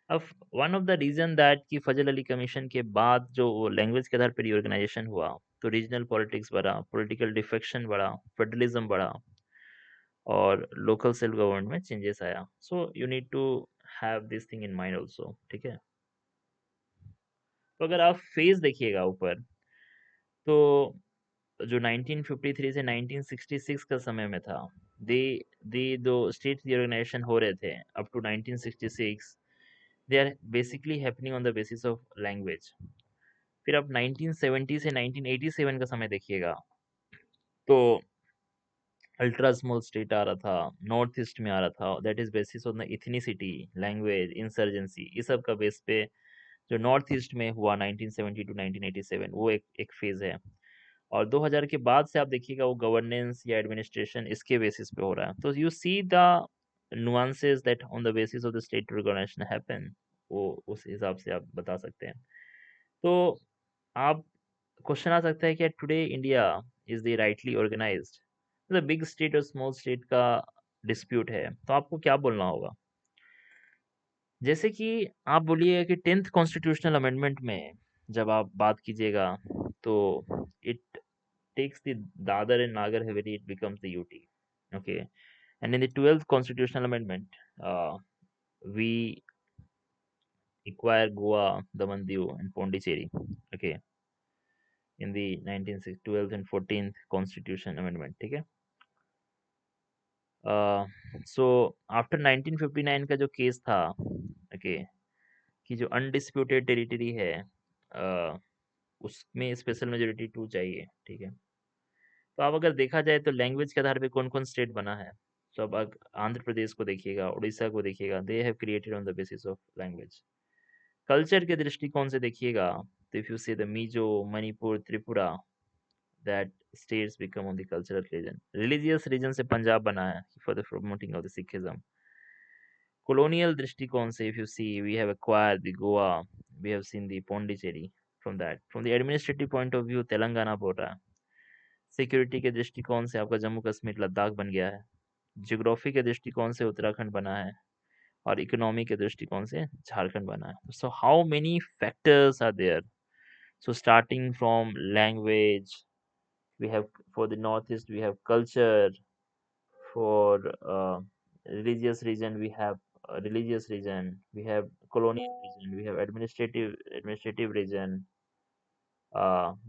अब one of the reason that कि फजल अली कमीशन के बाद जो लैंग्वेज के आधार पर रीऑर्गेनाइजेशन हुआ, तो रीजनल पॉलिटिक्स बढ़ा, पॉलिटिकल डिफेक्शन बढ़ा, फेडरलिज्म बढ़ा, और लोकल सेल्फ गवर्नमेंट में चेंजेस आया। So you need to have this thing in mind also, ठीक है। तो अगर आप फेज देखिएगा ऊपर, तो जो 1953 से 1966 का समय में था, दे दे दो स्टेट रिओर्गेनाइजेशन हो रहे थे up to 1966, they are basically happening on the basis of language. फिर आप 1970 से 1987 का समय देखिएगा, तो अल्ट्रा स्मॉल स्टेट आ रहा था, नॉर्थ ईस्ट में आ रहा था, that is basis on the ethnicity, language, insurgency, ये सब का बेस पे जो नॉर्थ ईस्ट में हुआ 1970 टू 1987, वो एक फेज है। और 2000 के बाद से आप देखिएगा वो गवर्नेंस या एडमिनिस्ट्रेशन इसके बेसिस पे हो रहा है। तो you see the nuances that on the basis of the state recognition happen, वो उस हिसाब से आप बता सकते हैं। तो आप क्वेश्चन आ सकता है कि today India is the rightly organised, मतलब बिग स्टेट और स्मॉल स्टेट का डिस्प्यूट है, तो आपको क्या बोलना होगा। जैसे कि आप बोलिए कि 10th कॉन्स्टिट्यूशनल अमेंडमेंट में जब आप बात कीजिएगा, तो it takes the Dadar and Nagar Haveli, it becomes the UT. Okay, and in the 12th constitutional amendment, we acquire Goa, Daman, Diu, and Pondicherry. Okay, in the 1912th and 14th constitution amendment. ठीक है, so after 1959 का जो case था, okay, कि जो undisputed territory है, उसमें special majority to चाहिए, ठीक है। तो अब अगर देखा जाए तो लैंग्वेज के आधार पे कौन कौन स्टेट बना है। तो अब आंध्र प्रदेश को देखिएगा, उड़ीसा को देखिएगा, they have created on the basis of language. Culture के दृष्टिकोण से देखिएगा, तो इफ यू से the Mizo, Manipur, Tripura, that states become on the cultural region. Religious region से पंजाब बना है for the promoting of the Sikhism. Colonial दृष्टिकोण से if you see, we have acquired the Goa, we have seen the Pondicherry from that. From the administrative point of view, Telangana बोल रहा है। Security के दृष्टिकोण से आपका जम्मू कश्मीर लद्दाख बन गया है। ज्योग्राफी के दृष्टिकोण से उत्तराखंड बना है, और इकोनॉमी के दृष्टिकोण से झारखंड बना है। So how many factors are there? So starting from language, we have, for the northeast we have culture, for religious region we have religious region, we have colonial region, we have administrative region,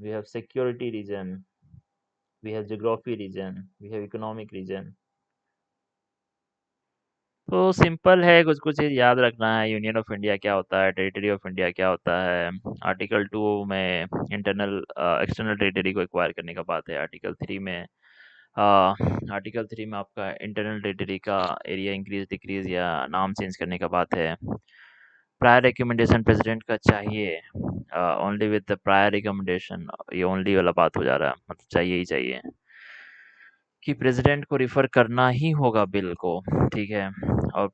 we have security region, we have geography region, we have economic region. तो simple है, कुछ कुछ चीज़ याद रखना है। Union of India क्या होता है, टेरिटरी ऑफ इंडिया क्या होता है। आर्टिकल 2 में इंटरनल एक्सटर्नल टेरिटरी को एक्वायर करने का बात है। आर्टिकल 3 में आपका इंटरनल टेरिटरी का एरिया इंक्रीज डिक्रीज या नाम चेंज करने का बात है। प्रायर रिकमेंडेशन प्रेसिडेंट का चाहिए, only with the prior recommendation, ये ओनली वाला बात हो जा रहा है, मतलब चाहिए ही चाहिए कि प्रेसिडेंट को रिफर करना ही होगा बिल को, ठीक है। और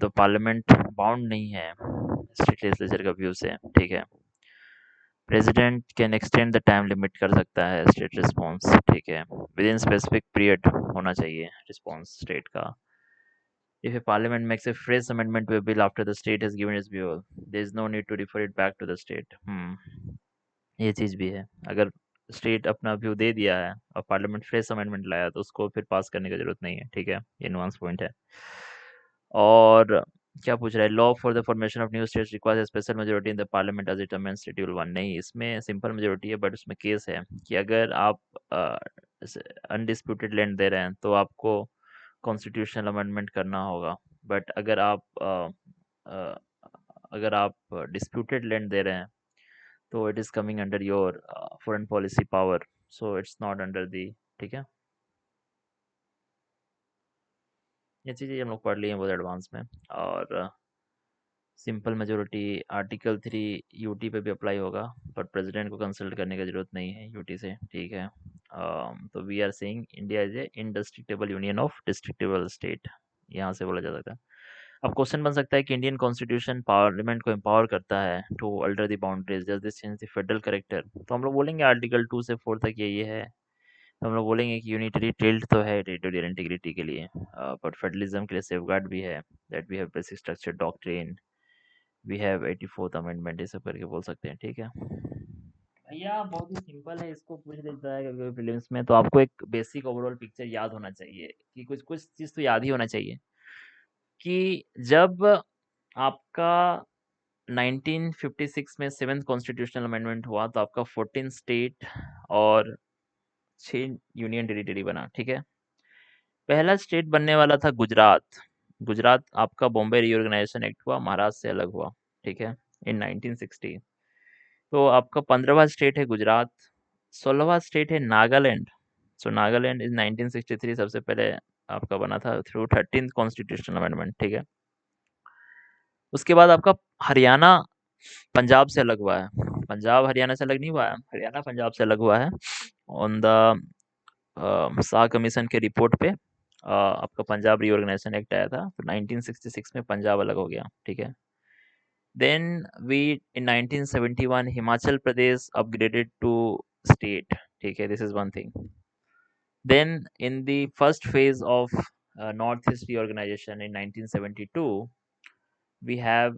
तो पार्लियामेंट बाउंड नहीं है स्टेट लेजिस्लेचर का व्यू से, ठीक है। President can extend the time limit कर सकता है स्टेट रिस्पॉन्स, ठीक है। विद इन स्पेसिफिक पीरियड होना चाहिए रिस्पॉन्स स्टेट का। If a parliament makes a fresh amendment to a bill after the state has given its view, there is no need to refer it back to the state. ये चीज़ भी है। अगर state अपना view दे दिया है और parliament fresh amendment लाया तो उसको फिर पास करने की ज़रूरत नहीं है, ठीक है? ये नुआंस पॉइंट है। और क्या पूछ रहा है? Law for the formation of new states requires a special majority in the parliament as determined schedule 1। नहीं, इसमें सिंपल मेजॉरिटी है, बट उसमें केस है कि अगर आप अनडिस्प्यूटेड लैंड दे रहे हैं तो आपको कॉन्स्टिट्यूशनल अमेंडमेंट करना होगा। बट अ, अगर आप डिस्प्यूटेड लैंड दे रहे हैं तो it is coming under your foreign policy power, so it's not under the, ठीक है। ये चीज़ें हम लोग पढ़ लिए हैं बहुत एडवांस में। और सिंपल मेजोरिटी आर्टिकल 3 यूटी पे भी अप्लाई होगा, बट प्रेसिडेंट को कंसल्ट करने की ज़रूरत नहीं है यूटी से, ठीक है। तो we are saying India is a indestructible union of destructible state, यहाँ से बोला जा सकता है। अब क्वेश्चन बन सकता है कि इंडियन कॉन्स्टिट्यूशन पार्लियामेंट को एम्पावर करता है to alter the boundaries, just this change the federal character. तो हम लोग बोलेंगे आर्टिकल 2 से 4 तक ये है। तो हम लोग बोलेंगे कि यूनिटरी टिल्ट तो है टेरिटोरियल इंटीग्रिटी के लिए, बट फेडरलिज्म के लिए सेफगार्ड भी है, that we have basic structure doctrine, we have 84th amendment, ये सब करके बोल सकते हैं, ठीक है। भैया बहुत ही सिंपल है, इसको पूछ देता है कभी प्रीलिम्स में, तो आपको एक बेसिक ओवरऑल पिक्चर याद होना चाहिए कि कुछ कुछ चीज़ तो याद ही होना चाहिए कि जब आपका 1956 में 7th कॉन्स्टिट्यूशनल अमेंडमेंट हुआ तो आपका 14 स्टेट और 6 यूनियन टेरिटरी बना, ठीक है। पहला स्टेट बनने वाला था गुजरात। गुजरात आपका बॉम्बे रीऑर्गेनाइजेशन एक्ट हुआ, महाराष्ट्र से अलग हुआ, ठीक है, इन 1960। तो आपका 15वां स्टेट है गुजरात। 16वां स्टेट है नागालैंड। सो नागालैंड इज 1963 सबसे पहले आपका बना था थ्रू 13th कॉन्स्टिट्यूशनल अमेंडमेंट, ठीक है। उसके बाद आपका हरियाणा पंजाब से अलग हुआ है। पंजाब हरियाणा से अलग नहीं हुआ है, हरियाणा पंजाब से अलग हुआ है ऑन द शाह कमीशन के रिपोर्ट पे। आपका पंजाब रीऑर्गेनाइजेशन एक्ट आया था तो 1966 में पंजाब अलग हो गया, ठीक है। Then we in 1971 Himachal Pradesh upgraded to state, ठीक है, this is one thing. Then, in the first phase of Northeast reorganization in 1972, we have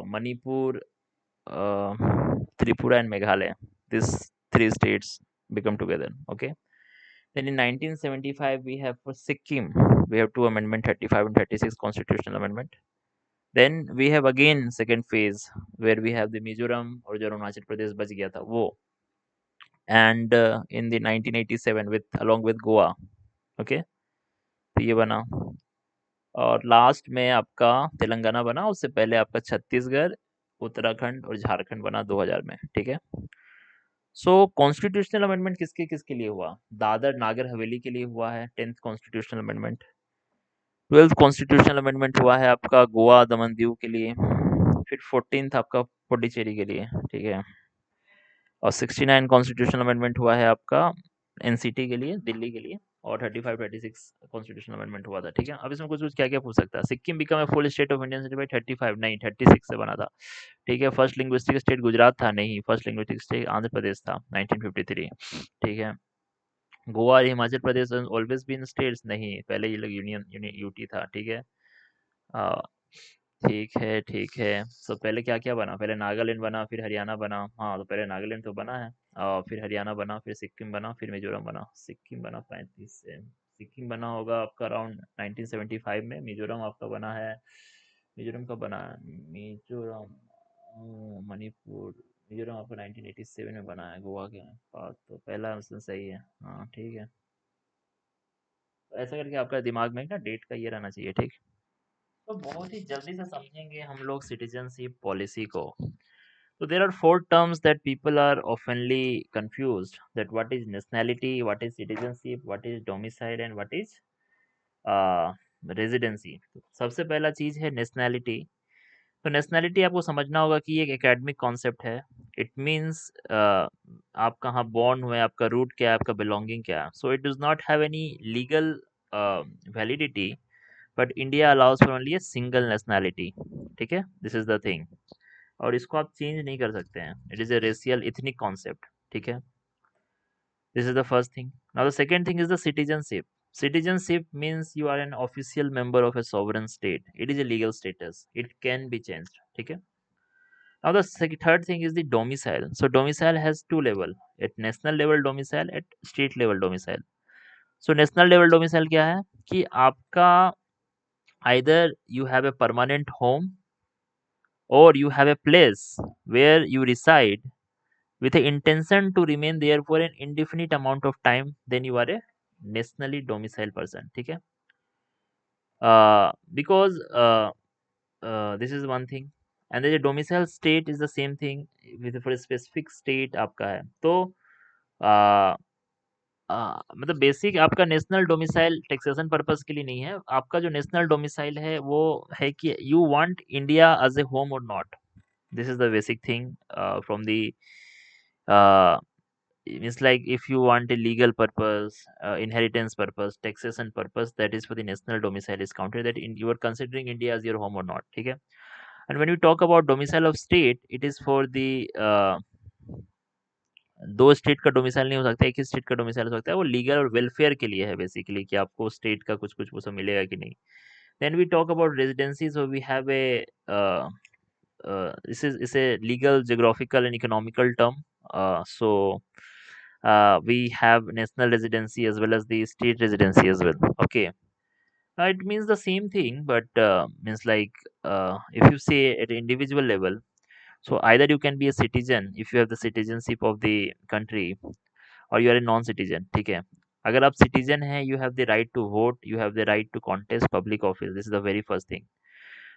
Manipur, uh, Tripura, and Meghalaya. These three states become together. Okay. Then in 1975, we have for Sikkim, we have two amendment, 35 and 36 constitutional amendment. Then we have again second phase where we have the Mizoram or जो अरुणाचल प्रदेश बच गया था वो, and in the 1987 with along with Goa. Okay. तो ये बना। और last में आपका तेलंगाना बना, उससे पहले आपका छत्तीसगढ़, उत्तराखंड और झारखंड बना 2000 में, ठीक है। सो कॉन्स्टिट्यूशनल अमेंडमेंट किसके किसके लिए हुआ? दादर नागर हवेली के लिए हुआ है 10th constitutional amendment. 12th constitutional amendment हुआ है आपका गोवा दमन दीव के लिए। फिर 14th आपका पुडुचेरी के लिए, ठीक है। और 69 कॉन्स्टिट्यूशनल अमेंडमेंट हुआ है आपका एनसीटी के लिए, दिल्ली के लिए। और 35 36 कॉन्स्टिट्यूशनल अमेंडमेंट हुआ था, ठीक है। अब इसमें कुछ कुछ क्या क्या पूछ सकता है? Sikkim become a full state of Indian by 35, नहीं 36 से बना था, ठीक है। फर्स्ट लिंग्विस्टिक स्टेट गुजरात था, नहीं, first linguistic state Andhra Pradesh था 1953, ठीक है। गोवा और Himachal Pradesh always been states, नहीं, पहले ये लोग यूनियन यूटी था, ठीक है। आ, ठीक है, ठीक है। सो पहले क्या क्या बना? पहले नागालैंड बना, फिर हरियाणा बना। हाँ, तो पहले नागालैंड तो बना है, और फिर हरियाणा बना, फिर सिक्किम बना, फिर मिजोरम बना। सिक्किम बना 35 से, सिक्किम बना होगा आपका अराउंड 1975 में। मिजोरम आपका बना है, मिजोरम कब बना है? मिजोरम, मणिपुर, मिजोरम आपका 1987 में बना है गोवा के पास, तो पहला ऑप्शन सही है। हाँ, ठीक है। तो ऐसा करके आपका दिमाग में ना डेट का ये रहना चाहिए, ठीक। तो बहुत ही जल्दी से समझेंगे हम लोग सिटीजनशिप पॉलिसी को। So there are four terms that people are oftenly confused, that what is nationality, what is citizenship, what is domicile and what is uh, residency। तो सबसे पहला चीज है नेशनैलिटी। तो नेशनैलिटी आपको समझना होगा कि ये एक एकेडमिक कॉन्सेप्ट है। इट मीन्स आप कहाँ बॉर्न हुए, आपका रूट क्या है, आपका बिलोंगिंग क्या है। So it does not have any legal validity, but India allows for only a single nationality, ठीक है। This is the thing. और इसको आप चेंज नहीं कर सकते हैं। It is a racial ethnic concept, ठीक है। This is the first thing. Now the second thing is the citizenship. Citizenship means you are an official member of a sovereign state. It is a legal status. It can be changed. ठीक है। Now the third thing is the domicile. So domicile has two level. At national level domicile, at state level domicile. So national level domicile क्या है कि आपका either you have a permanent home or you have a place where you reside with the intention to remain there for an indefinite amount of time, then you are a nationally domiciled person, ठीक है। Because this is one thing, and then the domicile state is the same thing with for a specific state आपका है। तो uh, मतलब basic आपका national domicile taxation purpose के लिए नहीं है। आपका जो नेशनल डोमिसाइल है वो है कि you want India as a home और not. This is the basic thing from the it's like if you want a legal purpose, inheritance purpose, taxation purpose, that is for the national domicile is counted, that in, you are considering India as your home or not, ठीक है। And when we talk about domicile of state, it is for the दो state का domicile नहीं हो सकता, एक ही state का domicile हो सकता है। वो लीगल और वेलफेयर के लिए है बेसिकली, कि आपको स्टेट का कुछ कुछ वो सब मिलेगा कि नहीं। Then we talk about residency, so we have a this is a legal, geographical and economical term. So we have national residency as well as the state residency as well, okay. It means the same thing, but means like if you say at individual level, so either you can be a citizen if you have the citizenship of the country, or you are a non citizen, ठीक है। अगर आप citizen हैं, you have the right to vote, you have the right to contest public office, this is the very first thing.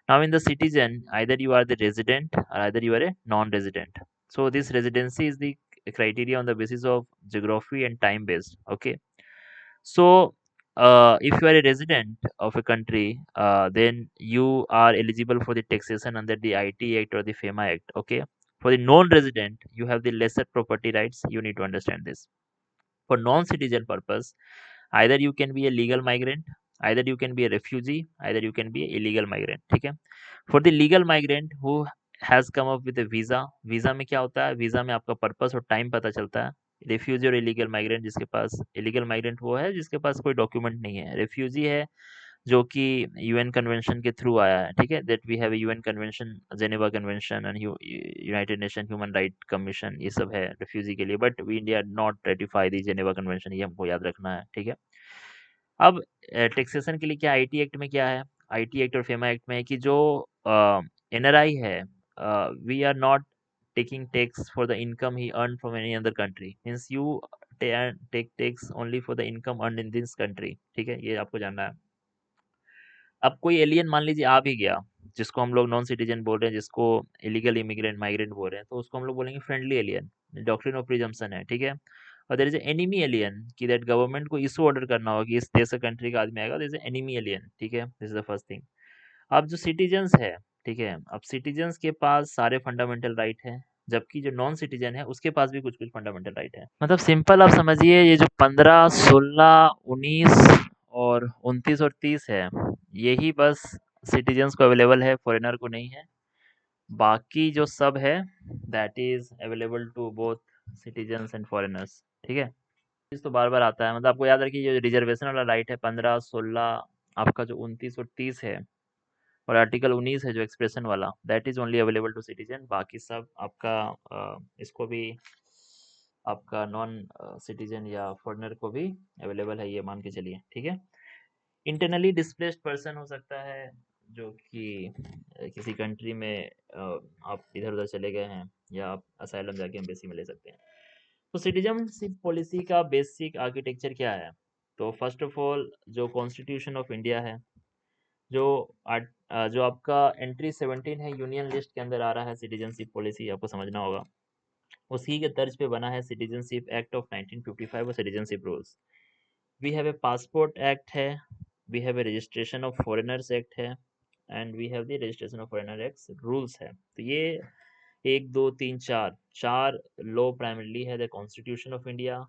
Now in the citizen, either you are the resident or either you are a non-resident. So this residency is the criteria on the basis of geography and time based, okay. So if you are a resident of a country, then you are eligible for the taxation under the IT Act or the FEMA Act, okay. For the non-resident, you have the lesser property rights, you need to understand this. For non-citizen purpose, either you can be a legal migrant, either you can be a refugee, either you can be a illegal migrant, ठीक है। For the legal migrant who has come up with a visa, visa में क्या होता है, visa में आपका purpose और time पता चलता है। रेफ्यूजी और इलीगल माइग्रेंट, जिसके पास, इलीगल माइग्रेंट वो है जिसके पास कोई डॉक्यूमेंट नहीं है। रेफ्यूजी है जो कि यूएन कन्वेंशन के थ्रू आया है, ठीक है। That we have UN convention, Geneva convention and United Nation human right commission, ये सब है रिफ्यूजी के लिए, but we India not ratify the Geneva convention, ये हमको याद रखना है, ठीक है। अब टैक्सेशन के लिए क्या आईटी एक्ट में क्या है, आईटी एक्ट और फेमा एक्ट में है कि जो एनआरआई है, we are not taking tax for the income he earned from any other country, means you take tax only for the income earned in this country, ठीक है, ये आपको जानना है। अब कोई एलियन मान लीजिए आ भी गया, जिसको हम लोग नॉन सिटीजन बोल रहे हैं, जिसको इलीगल इमिग्रेंट माइग्रेंट बोल रहे हैं, तो उसको हम लोग बोलेंगे friendly alien. Doctrine of presumption है, ठीक है। और देयर इज एनिमी एलियन, कि दैट गवर्नमेंट को इशू ऑर्डर करना होगा कि इस देश का कंट्री का आदमी आएगा, देयर इज एनिमी एलियन, ठीक है। This is the first thing. अब जो सिटीजन्स है, ठीक है, अब सिटीजन्स के पास सारे फंडामेंटल राइट है, जबकि जो नॉन सिटीजन है उसके पास भी कुछ कुछ फंडामेंटल राइट है। मतलब सिंपल आप समझिए, ये जो 15, 16, 19 और 29 और 30 है, यही बस सिटीजन्स को अवेलेबल है, फॉरेनर को नहीं है। बाकी जो सब है that is available to both citizens and foreigners, ठीक है। चीज तो बार बार आता है, मतलब आपको याद रखिए, जो रिजर्वेशन वाला राइट है 15, 16, आपका जो 29 और 30 है, और आर्टिकल 19 है जो एक्सप्रेशन वाला, that is only available to citizen. बाकी सब आपका इसको भी आपका नॉन सिटीजन या फॉरेनर को भी अवेलेबल है, ये मान के चलिए, ठीक है। इंटरनली डिस्प्लेस्ड पर्सन हो सकता है, जो कि किसी कंट्री में आप इधर उधर चले गए हैं, या आप असाइलम जाके एम्बेसी में ले सकते हैं। तो सिटीजनशिप पॉलिसी का बेसिक आर्किटेक्चर क्या है? तो फर्स्ट ऑफ ऑल जो कॉन्स्टिट्यूशन ऑफ इंडिया है, जो जो आपका एंट्री 17 है, यूनियन लिस्ट के अंदर आ रहा है सिटीजनशिप पॉलिसी, आपको समझना होगा। उसी के तर्ज पे बना है सिटीजनशिप एक्ट ऑफ 1955 और citizenship rules. We have a passport act है, we have a registration of foreigners act है, and we have the registration of foreigner act rules है। तो ये 1, 2, 3, 4 चार लॉ प्राइमरली है, the constitution of India,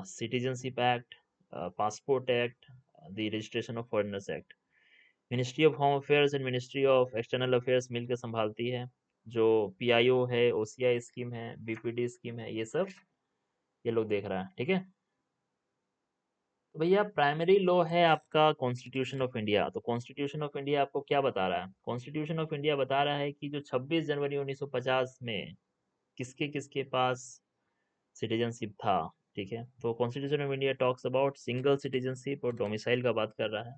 citizenship act, passport act, the registration of foreigners act. Ministry of home affairs and ministry of external affairs मिलकर संभालती है। जो PIO है, ओसीआई स्कीम है, बीपीडी स्कीम है, ये सब ये लोग देख रहा है, ठीक है। तो भैया प्राइमरी लॉ है आपका कॉन्स्टिट्यूशन ऑफ इंडिया। तो कॉन्स्टिट्यूशन ऑफ इंडिया आपको क्या बता रहा है? कॉन्स्टिट्यूशन ऑफ इंडिया बता रहा है कि जो 26 जनवरी 1950 में किसके किसके पास सिटीजनशिप था, ठीक है। तो constitution of India talks about single citizenship और डोमिसाइल का बात कर रहा है।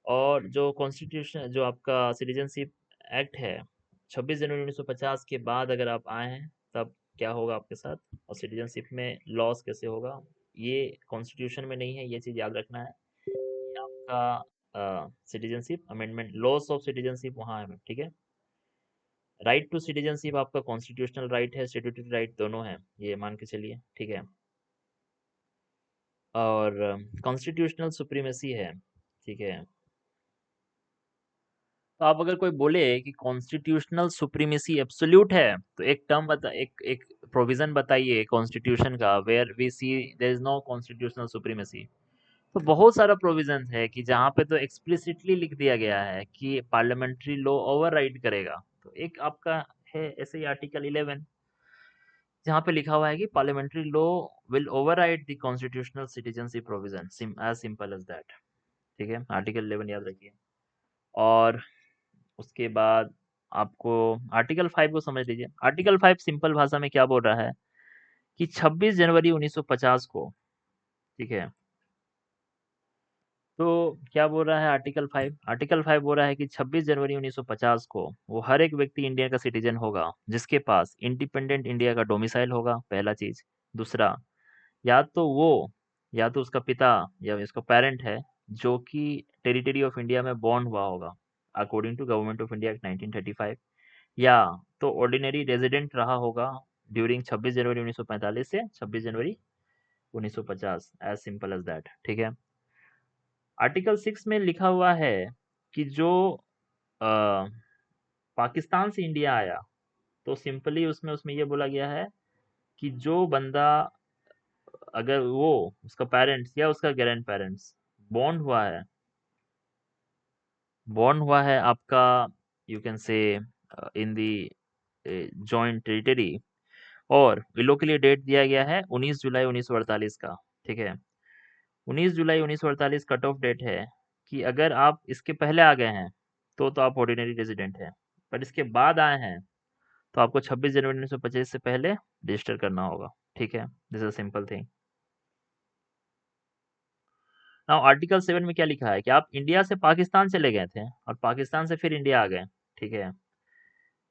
और जो कॉन्स्टिट्यूशन जो आपका सिटीजनशिप एक्ट है, 26 जनवरी 1950 के बाद अगर आप आए हैं, तब क्या होगा आपके साथ, और सिटीजनशिप में लॉस कैसे होगा, ये कॉन्स्टिट्यूशन में नहीं है, ये चीज़ याद रखना है। ये आपका citizenship amendment, loss of citizenship वहाँ है, ठीक है। राइट टू सिटीजनशिप आपका कॉन्स्टिट्यूशनल राइट है, स्टेट्यूटरी राइट दोनों है, ये मान के चलिए, ठीक है। और कॉन्स्टिट्यूशनल सुप्रीमेसी है, ठीक है। तो आप अगर कोई बोले कि कॉन्स्टिट्यूशनल सुप्रीमेसी एब्सोल्यूट है, तो एक टर्म बता, एक एक प्रोविजन बताइए कॉन्स्टिट्यूशन का where we see there is no constitutional supremacy. तो बहुत सारा प्रोविजन है कि जहाँ पे तो एक्सप्लिसिटली लिख दिया गया है कि पार्लियामेंट्री लॉ ओवरराइड करेगा। तो एक आपका है ऐसे ही आर्टिकल 11, जहाँ पे लिखा हुआ है कि parliamentary law will override the constitutional citizenship provision, as simple as that, ठीक है। आर्टिकल 11 याद रखिए। और उसके बाद आपको आर्टिकल 5 को समझ लीजिए। आर्टिकल 5 सिंपल भाषा में क्या बोल रहा है कि 26 जनवरी 1950 को, ठीक है। तो क्या बोल रहा है आर्टिकल 5? आर्टिकल 5 बोल रहा है कि 26 जनवरी 1950 को वो हर एक व्यक्ति इंडिया का सिटीजन होगा जिसके पास इंडिपेंडेंट इंडिया का डोमिसाइल होगा, पहला चीज। दूसरा, या तो वो, या तो उसका पिता या उसका पेरेंट है जो कि टेरिटरी ऑफ इंडिया में बॉर्न हुआ होगा according to government of India act 1935, या तो ऑर्डिनरी रेजिडेंट रहा होगा ड्यूरिंग 26 जनवरी 1945 से 26 जनवरी 1950, एज सिंपल एज दैट, ठीक है। आर्टिकल 6 में लिखा हुआ है कि जो अ, पाकिस्तान से इंडिया आया, तो सिंपली उसमें उसमें ये बोला गया है कि जो बंदा, अगर वो उसका पेरेंट्स या उसका ग्रैंड पेरेंट्स बॉर्न हुआ है, आपका, you can say in the joint territory, और विलो के लिए डेट दिया गया है 19 जुलाई 1948 का, ठीक है। 19 जुलाई 1948 कट ऑफ डेट है कि अगर आप इसके पहले आ गए हैं तो आप ऑर्डिनरी रेजिडेंट हैं, पर इसके बाद आए हैं तो आपको 26 जनवरी 1925 से पहले रजिस्टर करना होगा, ठीक है। This is simple thing. Now article 7 में क्या लिखा है कि आप इंडिया से पाकिस्तान चले गए थे और पाकिस्तान से फिर इंडिया आ गए, ठीक है।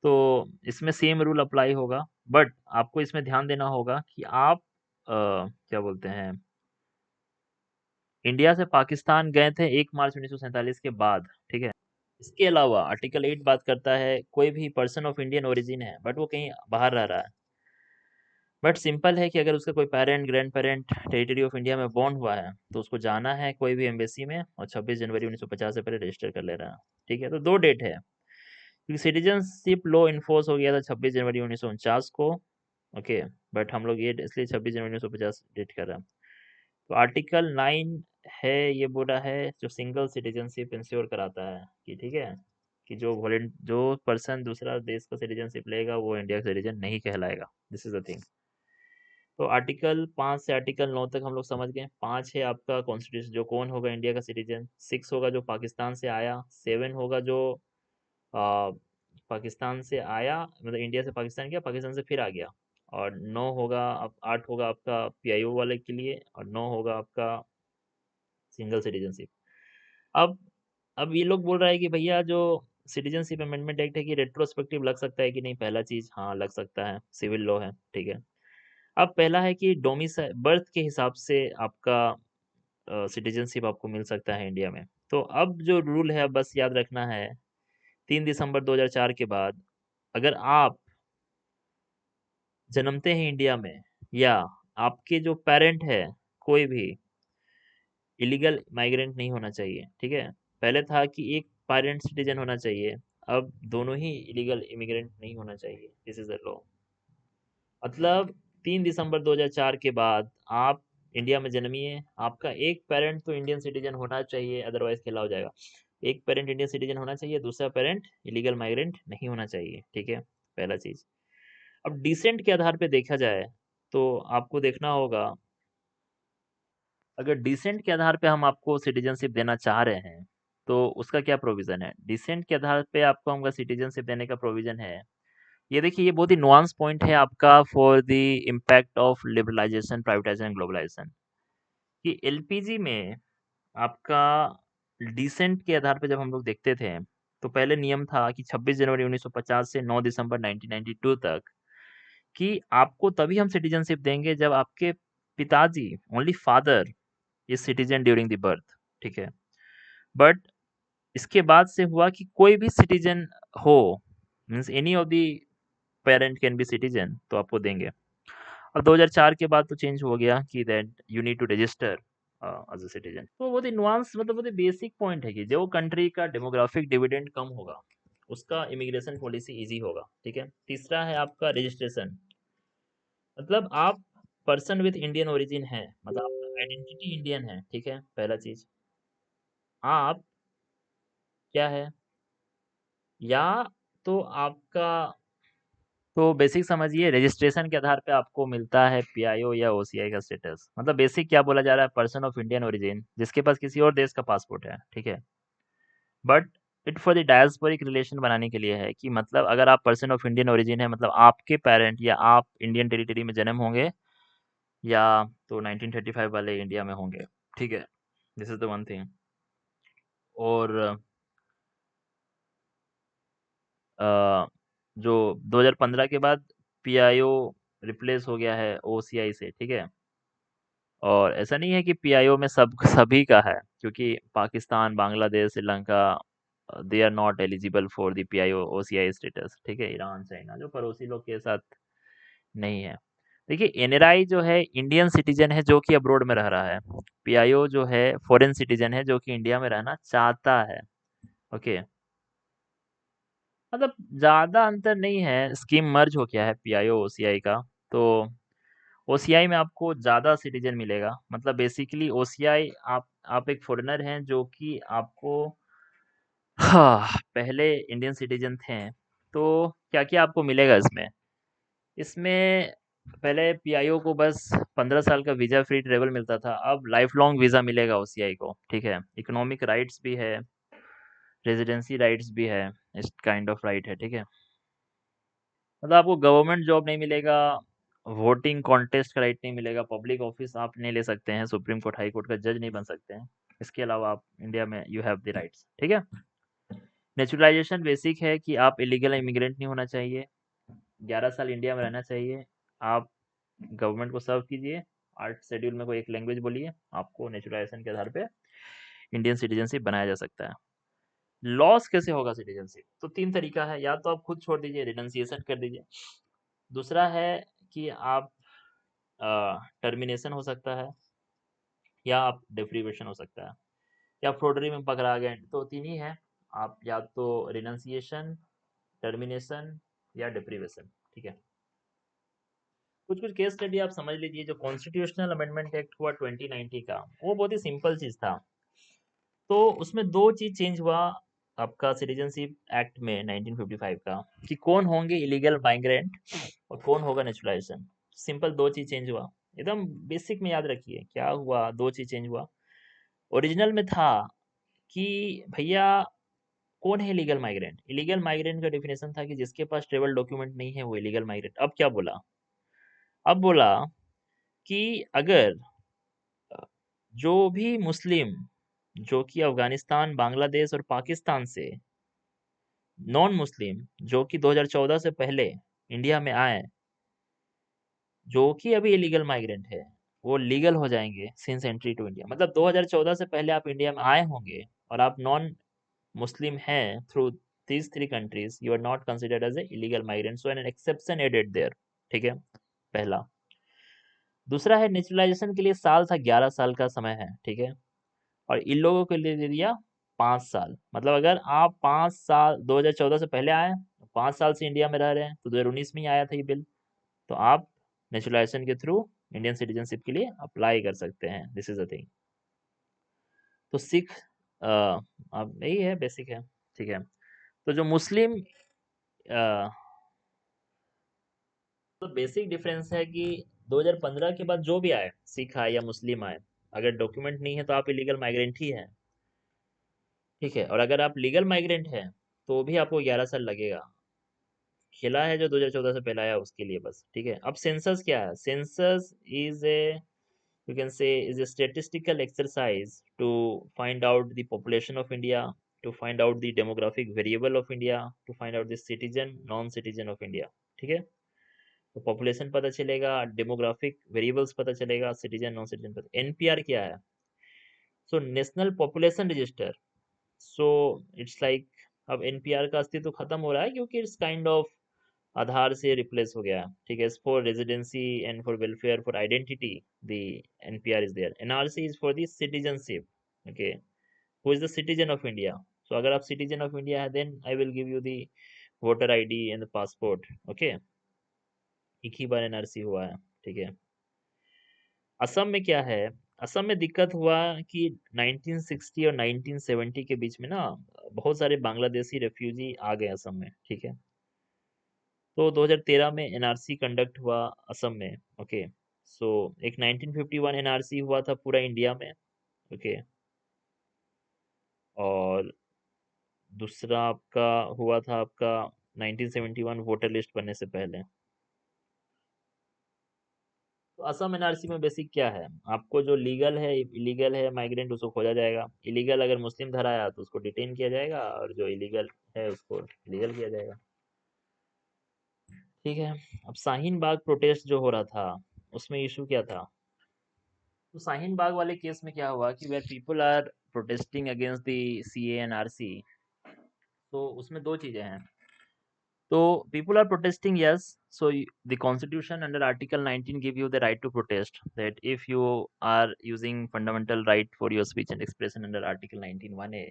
तो इसमें सेम रूल अप्लाई होगा, बट आपको इसमें ध्यान देना होगा कि आप क्या बोलते हैं, इंडिया से पाकिस्तान गए थे 1 मार्च 1947 के बाद, ठीक है? इसके अलावा आर्टिकल 8 बात करता है कोई भी पर्सन ऑफ इंडियन ओरिजिन है बट वो कहीं बाहर रह रहा है, बट सिंपल है कि अगर उसका कोई parent grand parent territory of India में बॉर्न हुआ है तो उसको जाना है कोई भी एम्बेसी में और 26 जनवरी 1950 से पहले रजिस्टर कर ले रहा है, ठीक है? तो 2 डेट है, क्योंकि सिटीजनशिप लॉ इन्फोर्स हो गया था 26 जनवरी 1949 को, ओके? बट हम लोग ये इसलिए 26 जनवरी 1950 डेट कर रहे हैं। तो आर्टिकल 9 है, ये बोला है जो सिंगल सिटीजनशिप इंश्योर कराता है कि ठीक है, कि जो पर्सन दूसरा देश का सिटीजनशिप लेगा वो इंडिया का सिटीजन नहीं कहलाएगा। This is the thing. तो आर्टिकल 5 से आर्टिकल 9 तक हम लोग समझ गए। 5 है आपका कॉन्स्टिट्यूशन, जो कौन होगा इंडिया का सिटीजन। 6 होगा जो पाकिस्तान से आया। 7 होगा जो आ, पाकिस्तान से आया, मतलब इंडिया से पाकिस्तान गया, पाकिस्तान से फिर आ गया। और 9 होगा, 8 होगा आपका पीआईओ वाले के लिए, और 9 होगा आपका सिंगल सिटीजनशिप। अब अब ये लोग बोल रहा है कि भैया जो सिटीजनशिप अमेंडमेंट एक्ट है कि रेट्रोस्पेक्टिव लग सकता है कि नहीं। पहला चीज हाँ लग सकता है, सिविल लॉ है, ठीक है। अब पहला है कि डोमिसाइल बर्थ के हिसाब से आपका सिटीजनशिप आपको मिल सकता है इंडिया में। तो अब जो रूल है बस याद रखना है, 3 दिसंबर 2004 के बाद अगर आप जन्मते हैं इंडिया में, या आपके जो पेरेंट है कोई भी इलीगल माइग्रेंट नहीं होना चाहिए, ठीक है? पहले था कि एक पेरेंट सिटीजन होना चाहिए, अब दोनों ही इलीगल इमिग्रेंट नहीं होना चाहिए। This is the law. मतलब 3 दिसंबर 2004 के बाद आप इंडिया में जन्मिए, आपका एक पेरेंट तो इंडियन सिटीजन होना चाहिए, अदरवाइज खेला हो जाएगा। एक पेरेंट इंडियन सिटीजन होना चाहिए, दूसरा पेरेंट इलीगल माइग्रेंट नहीं होना चाहिए, ठीक है? पहला चीज। अब डिसेंट के आधार पे देखा जाए तो आपको देखना होगा, अगर डिसेंट के आधार पे हम आपको सिटीजनशिप देना चाह रहे हैं तो उसका क्या प्रोविजन है। डिसेंट के आधार पे आपको हमका सिटीजनशिप देने का प्रोविजन है, ये देखिए, ये बहुत ही नुआंस पॉइंट है आपका for the impact of liberalisation, privatisation, globalisation, कि एलपीजी में आपका डिसेंट के आधार पे जब हम लोग देखते थे तो पहले नियम था कि 26 जनवरी 1950 से 9 दिसंबर 1992 तक कि आपको तभी हम सिटीजनशिप देंगे जब आपके पिताजी, only father, is citizen during the birth, ठीक है? बट इसके बाद से हुआ कि कोई भी सिटीजन हो, means any of the parent can be citizen, तो आपको देंगे। और 2004 के बाद तो चेंज हो गया कि that you need to register as a citizen. तो बहुत ही नुआंस, मतलब बहुत ही बेसिक पॉइंट है कि जो कंट्री का डेमोग्राफिक डिविडेंड कम होगा उसका इमिग्रेशन पॉलिसी इजी होगा, ठीक है? तीसरा है आपका रजिस्ट्रेशन, मतलब आप पर्सन विद इंडियन ओरिजिन है, मतलब आपका आइडेंटिटी इंडियन है, ठीक है? पहला चीज। आप क्या है, या तो आपका, तो बेसिक समझिए रजिस्ट्रेशन के आधार पे आपको मिलता है पीआईओ या ओसीआई का स्टेटस। मतलब बेसिक क्या बोला जा रहा है, पर्सन ऑफ इंडियन ओरिजिन जिसके पास किसी और देश का पासपोर्ट है, ठीक है? But it for the diasporic relation बनाने के लिए है, कि मतलब अगर आप पर्सन ऑफ इंडियन ओरिजिन है, मतलब आपके पेरेंट या आप इंडियन टेरिटरी में जन्म होंगे, या तो 1935 वाले इंडिया में होंगे, ठीक है? This is the one thing. और अ, जो 2015 के बाद पीआईओ रिप्लेस हो गया है ओसीआई से, ठीक है? और ऐसा नहीं है कि पीआईओ में सब सभी का है, क्योंकि Pakistan, Bangladesh, Sri Lanka, they are not eligible for the PIO OCI status, ठीक है? ईरान, चाइना जो पड़ोसी लोग के साथ नहीं है। देखिए, एनआरआई जो है इंडियन सिटीजन है जो कि अब्रोड में रह रहा है। पीआईओ जो है फॉरेन सिटीजन है जो कि इंडिया में रहना चाहता है, ओके? मतलब ज़्यादा अंतर नहीं है, स्कीम मर्ज हो गया है पीआईओ ओसीआई का। तो ओसीआई में आपको ज़्यादा सिटीजन मिलेगा, मतलब बेसिकली ओसीआई, आप एक फॉरेनर हैं जो कि आपको, हाँ, पहले इंडियन सिटीजन थे, तो क्या-क्या आपको मिलेगा इसमें? इसमें पहले पीआईओ को बस 15 साल का वीज़ा फ्री ट्रैवल मिलता था, अब लाइफ लॉन्ग वीज़ा मिलेगा ओसीआई को, ठीक है? इकोनॉमिक राइट्स भी है, रेजिडेंसी राइट्स भी है, इस काइंड ऑफ राइट है, ठीक है? मतलब आपको गवर्नमेंट जॉब नहीं मिलेगा, वोटिंग कॉन्टेस्ट का राइट नहीं मिलेगा, पब्लिक ऑफिस आप नहीं ले सकते हैं, सुप्रीम कोर्ट, हाई कोर्ट का जज नहीं बन सकते हैं। इसके अलावा आप इंडिया में यू हैव द राइट्स, ठीक है? नेचुरलाइजेशन बेसिक है कि आप इलीगल इमिग्रेंट नहीं होना चाहिए, 11 साल इंडिया में रहना चाहिए, आप गवर्नमेंट को सर्व कीजिए, आर्ट शेड्यूल में कोई एक लैंग्वेज बोलिए, आपको नेचुरलाइजेशन के आधार पे इंडियन सिटीजनशिप बनाया जा सकता है। लॉस कैसे होगा सिटीजनशिप? तो तीन तरीका है, या तो आप खुद छोड़ दीजिए, रिनंसिएशन कर दीजिए। दूसरा है कि आप टर्मिनेशन हो सकता है, या आप डिप्रीवेशन हो सकता है, या फ्रॉडरी में पकड़ा गए, तो तीन ही है। आप या तो रिनंसिएशन, टर्मिनेशन या डिप्रीवेशन, ठीक है। कुछ कुछ केस स्टडी आप समझ लीजिए। जो कॉन्स्टिट्यूशनल अमेंडमेंट एक्ट हुआ 2090 का, वो बहुत ही सिंपल चीज था। तो उसमें दो चीज चेंज हुआ आपका सिटीजनशिप एक्ट में 1955 का, कि कौन होंगे इलीगल माइग्रेंट और कौन होगा नेचुरलाइजेशन। सिंपल दो चीज चेंज हुआ, एकदम बेसिक में याद रखिए क्या हुआ। दो चीज चेंज हुआ। ओरिजिनल में था कि भैया कौन है इलीगल माइग्रेंट। इलीगल माइग्रेंट का डेफिनेशन था कि जिसके पास ट्रेवल डॉक्यूमेंट नहीं है वो इलीगल माइग्रेंट। अब क्या बोला? अब बोला कि अगर अ, जो भी मुस्लिम जो कि अफगानिस्तान, बांग्लादेश और पाकिस्तान से, नॉन मुस्लिम जो कि 2014 से पहले इंडिया में आए, जो कि अभी इलीगल माइग्रेंट है, वो लीगल हो जाएंगे सिंस एंट्री टू इंडिया। मतलब 2014 से पहले आप इंडिया में आए होंगे और आप नॉन मुस्लिम हैं through these three countries, you are not considered as a illegal migrant, so an exception added there, ठीक है, पहला। दूसरा है नेचुरलाइजेशन के लिए साल था, 11 साल का समय है, ठीक है। और इन लोगों के लिए दे दिया 5 साल। मतलब अगर आप 5 साल 2014 से पहले आए, 5 साल से इंडिया में रह रहे हैं, तो 2019 में ही आया था ये बिल, तो आप नेचुरलाइजेशन के थ्रू इंडियन सिटीजनशिप के लिए अप्लाई कर सकते हैं। This is the thing. तो सिख अब यही है, बेसिक है, ठीक है। तो जो मुस्लिम तो बेसिक डिफरेंस है कि 2015 के बाद जो भी आए, सिख आए या मुस्लिम आए, अगर डॉक्यूमेंट नहीं है तो आप इलीगल माइग्रेंट ही हैं, ठीक है। और अगर आप लीगल माइग्रेंट हैं तो भी आपको 11 साल लगेगा। खिला है जो 2014 से पहले आया उसके लिए बस, ठीक है। अब सेंसस क्या है? Census is a, you can say, is a statistical exercise to find out the population of India, to find out the demographic variable of India, to find out the citizen non citizen of India, ठीक है। तो population पता चलेगा, demographic variables पता चलेगा, citizen non citizen पता। NPR क्या है? So national population register. So it's like, अब एनपीआर का अस्तित्व खत्म हो रहा है क्योंकि इट्स काइंड ऑफ आधार से रिप्लेस हो गया, ठीक है। For residency and for welfare for identity the NPR is there. NRC is for the citizenship, okay. Who is the citizen of India? So अगर आप सिटीजन ऑफ इंडिया है, then I will give you the voter ID and the passport, okay. एक ही बार NRC हुआ है, ठीक है। असम में क्या है? असम में दिक्कत हुआ कि 1960 और 1970 के बीच में ना बहुत सारे बांग्लादेशी रेफ्यूजी आ गए असम में, ठीक है। तो 2013 में एनआरसी कंडक्ट हुआ असम में, ओके। सो एक 1951 एनआरसी हुआ था पूरा इंडिया में, ओके। और दूसरा आपका हुआ था आपका 1971 वोटर लिस्ट बनने से पहले। तो असम एनआरसी में बेसिक क्या है? आपको जो लीगल है, इलीगल है माइग्रेंट, उसको खोजा जाएगा। इलीगल अगर मुस्लिम धरा आया तो उसको डिटेन किया जाएगा, और जो इलीगल है उसको लीगल किया जाएगा, ठीक है। अब शाहीन बाग प्रोटेस्ट जो हो रहा था, उसमें इशू क्या था? तो शाहीन बाग वाले केस में क्या हुआ कि where people are protesting against the CA and RC, तो उसमें दो चीजें हैं। So people are protesting, yes. So the Constitution under Article 19 give you the right to protest. That if you are using fundamental right for your speech and expression under Article 19(1)(a),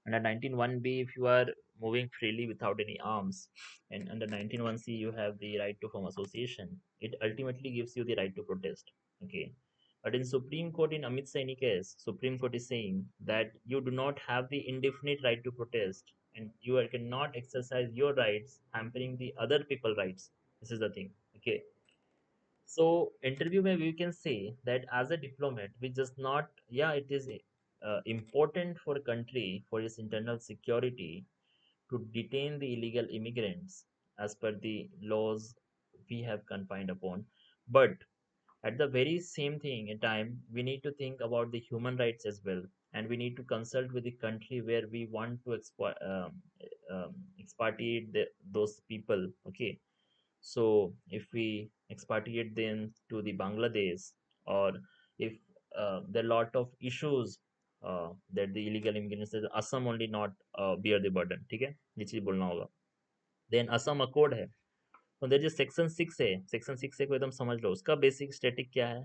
under 19(1)(b), if you are moving freely without any arms, and under 19(1)(c), you have the right to form association. It ultimately gives you the right to protest. Okay. But in Supreme Court, in Amit Saini case, Supreme Court is saying that you do not have the indefinite right to protest, and you cannot exercise your rights hampering the other people rights. This is the thing, okay. So interview maybe we can say that as a diplomat we just not, yeah, it is important for a country for its internal security to detain the illegal immigrants as per the laws we have confined upon, but at the very same thing in time, we need to think about the human rights as well, and we need to consult with the country where we want to expatriate those people. Okay, so if we expatriate them to the Bangladesh और if there are lot of issues that the illegal immigrants Assam only not bear the burden, ठीक है, ये चीज बोलना होगा। Then Assam accord है, तो there जो सेक्शन 6 है, सेक्शन 6 को एकदम समझ लो, उसका बेसिक स्टैटिक क्या है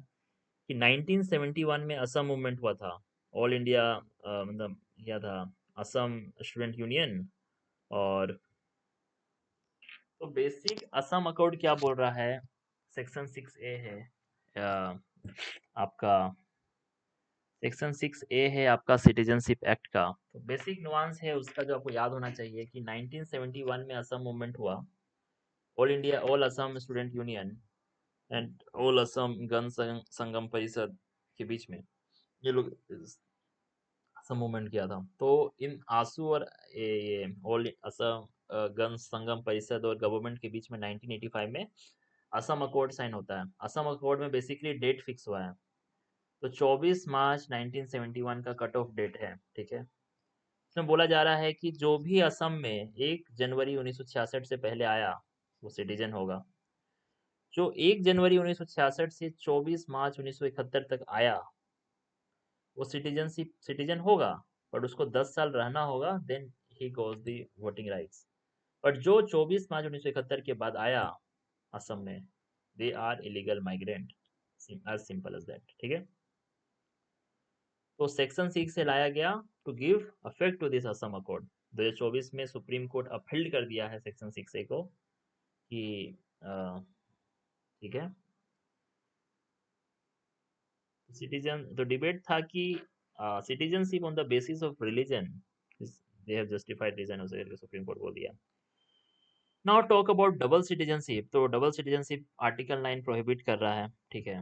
कि 1971 में असम मूवमेंट हुआ था, ऑल इंडिया मतलब क्या था, असम स्टूडेंट यूनियन। और तो बेसिक असम अकॉर्ड क्या बोल रहा है, सेक्शन 6A है आपका, सेक्शन 6A है आपका सिटीजनशिप एक्ट का। तो बेसिक नुआंस है उसका जो आपको याद होना चाहिए कि 1971 में असम मूवमेंट हुआ, all India all Assam student union and all Assam गण संगम परिषद के बीच में ये लोग असम मूवमेंट किया था। तो इन आंसू और ये ऑल असम गण संगम परिषद और गवर्नमेंट के बीच में 1985 में असम अकॉर्ड साइन होता है। असम अकॉर्ड में बेसिकली डेट फिक्स हुआ है, तो 24 मार्च 1971 का कट ऑफ डेट है, ठीक है। इसमें बोला जा रहा है कि जो भी असम में 1 जनवरी 1966 से पहले आया वो सिटीजन होगा, जो 1 जनवरी 1966 से 24 मार्च 1971 तक आया वो सिटीजन होगा, बट उसको 10 साल रहना होगा, then he goes the voting rights. But जो 24 मार्च 1971 के बाद आया असम में, they are illegal migrant, as simple as that, ठीक है। तो सेक्शन 6 से लाया गया to give affect to this Assam accord. 2024 में सुप्रीम कोर्ट अपहिल्ड कर दिया है सेक्शन 6A को कि ठीक है। सिटीजन तो डिबेट था कि citizenship on the basis of religion, they have justified reason, supreme court बोल दिया। Now talk about double citizenship. तो डबल सिटीजनशिप आर्टिकल 9 प्रोहिबिट कर रहा है, ठीक है।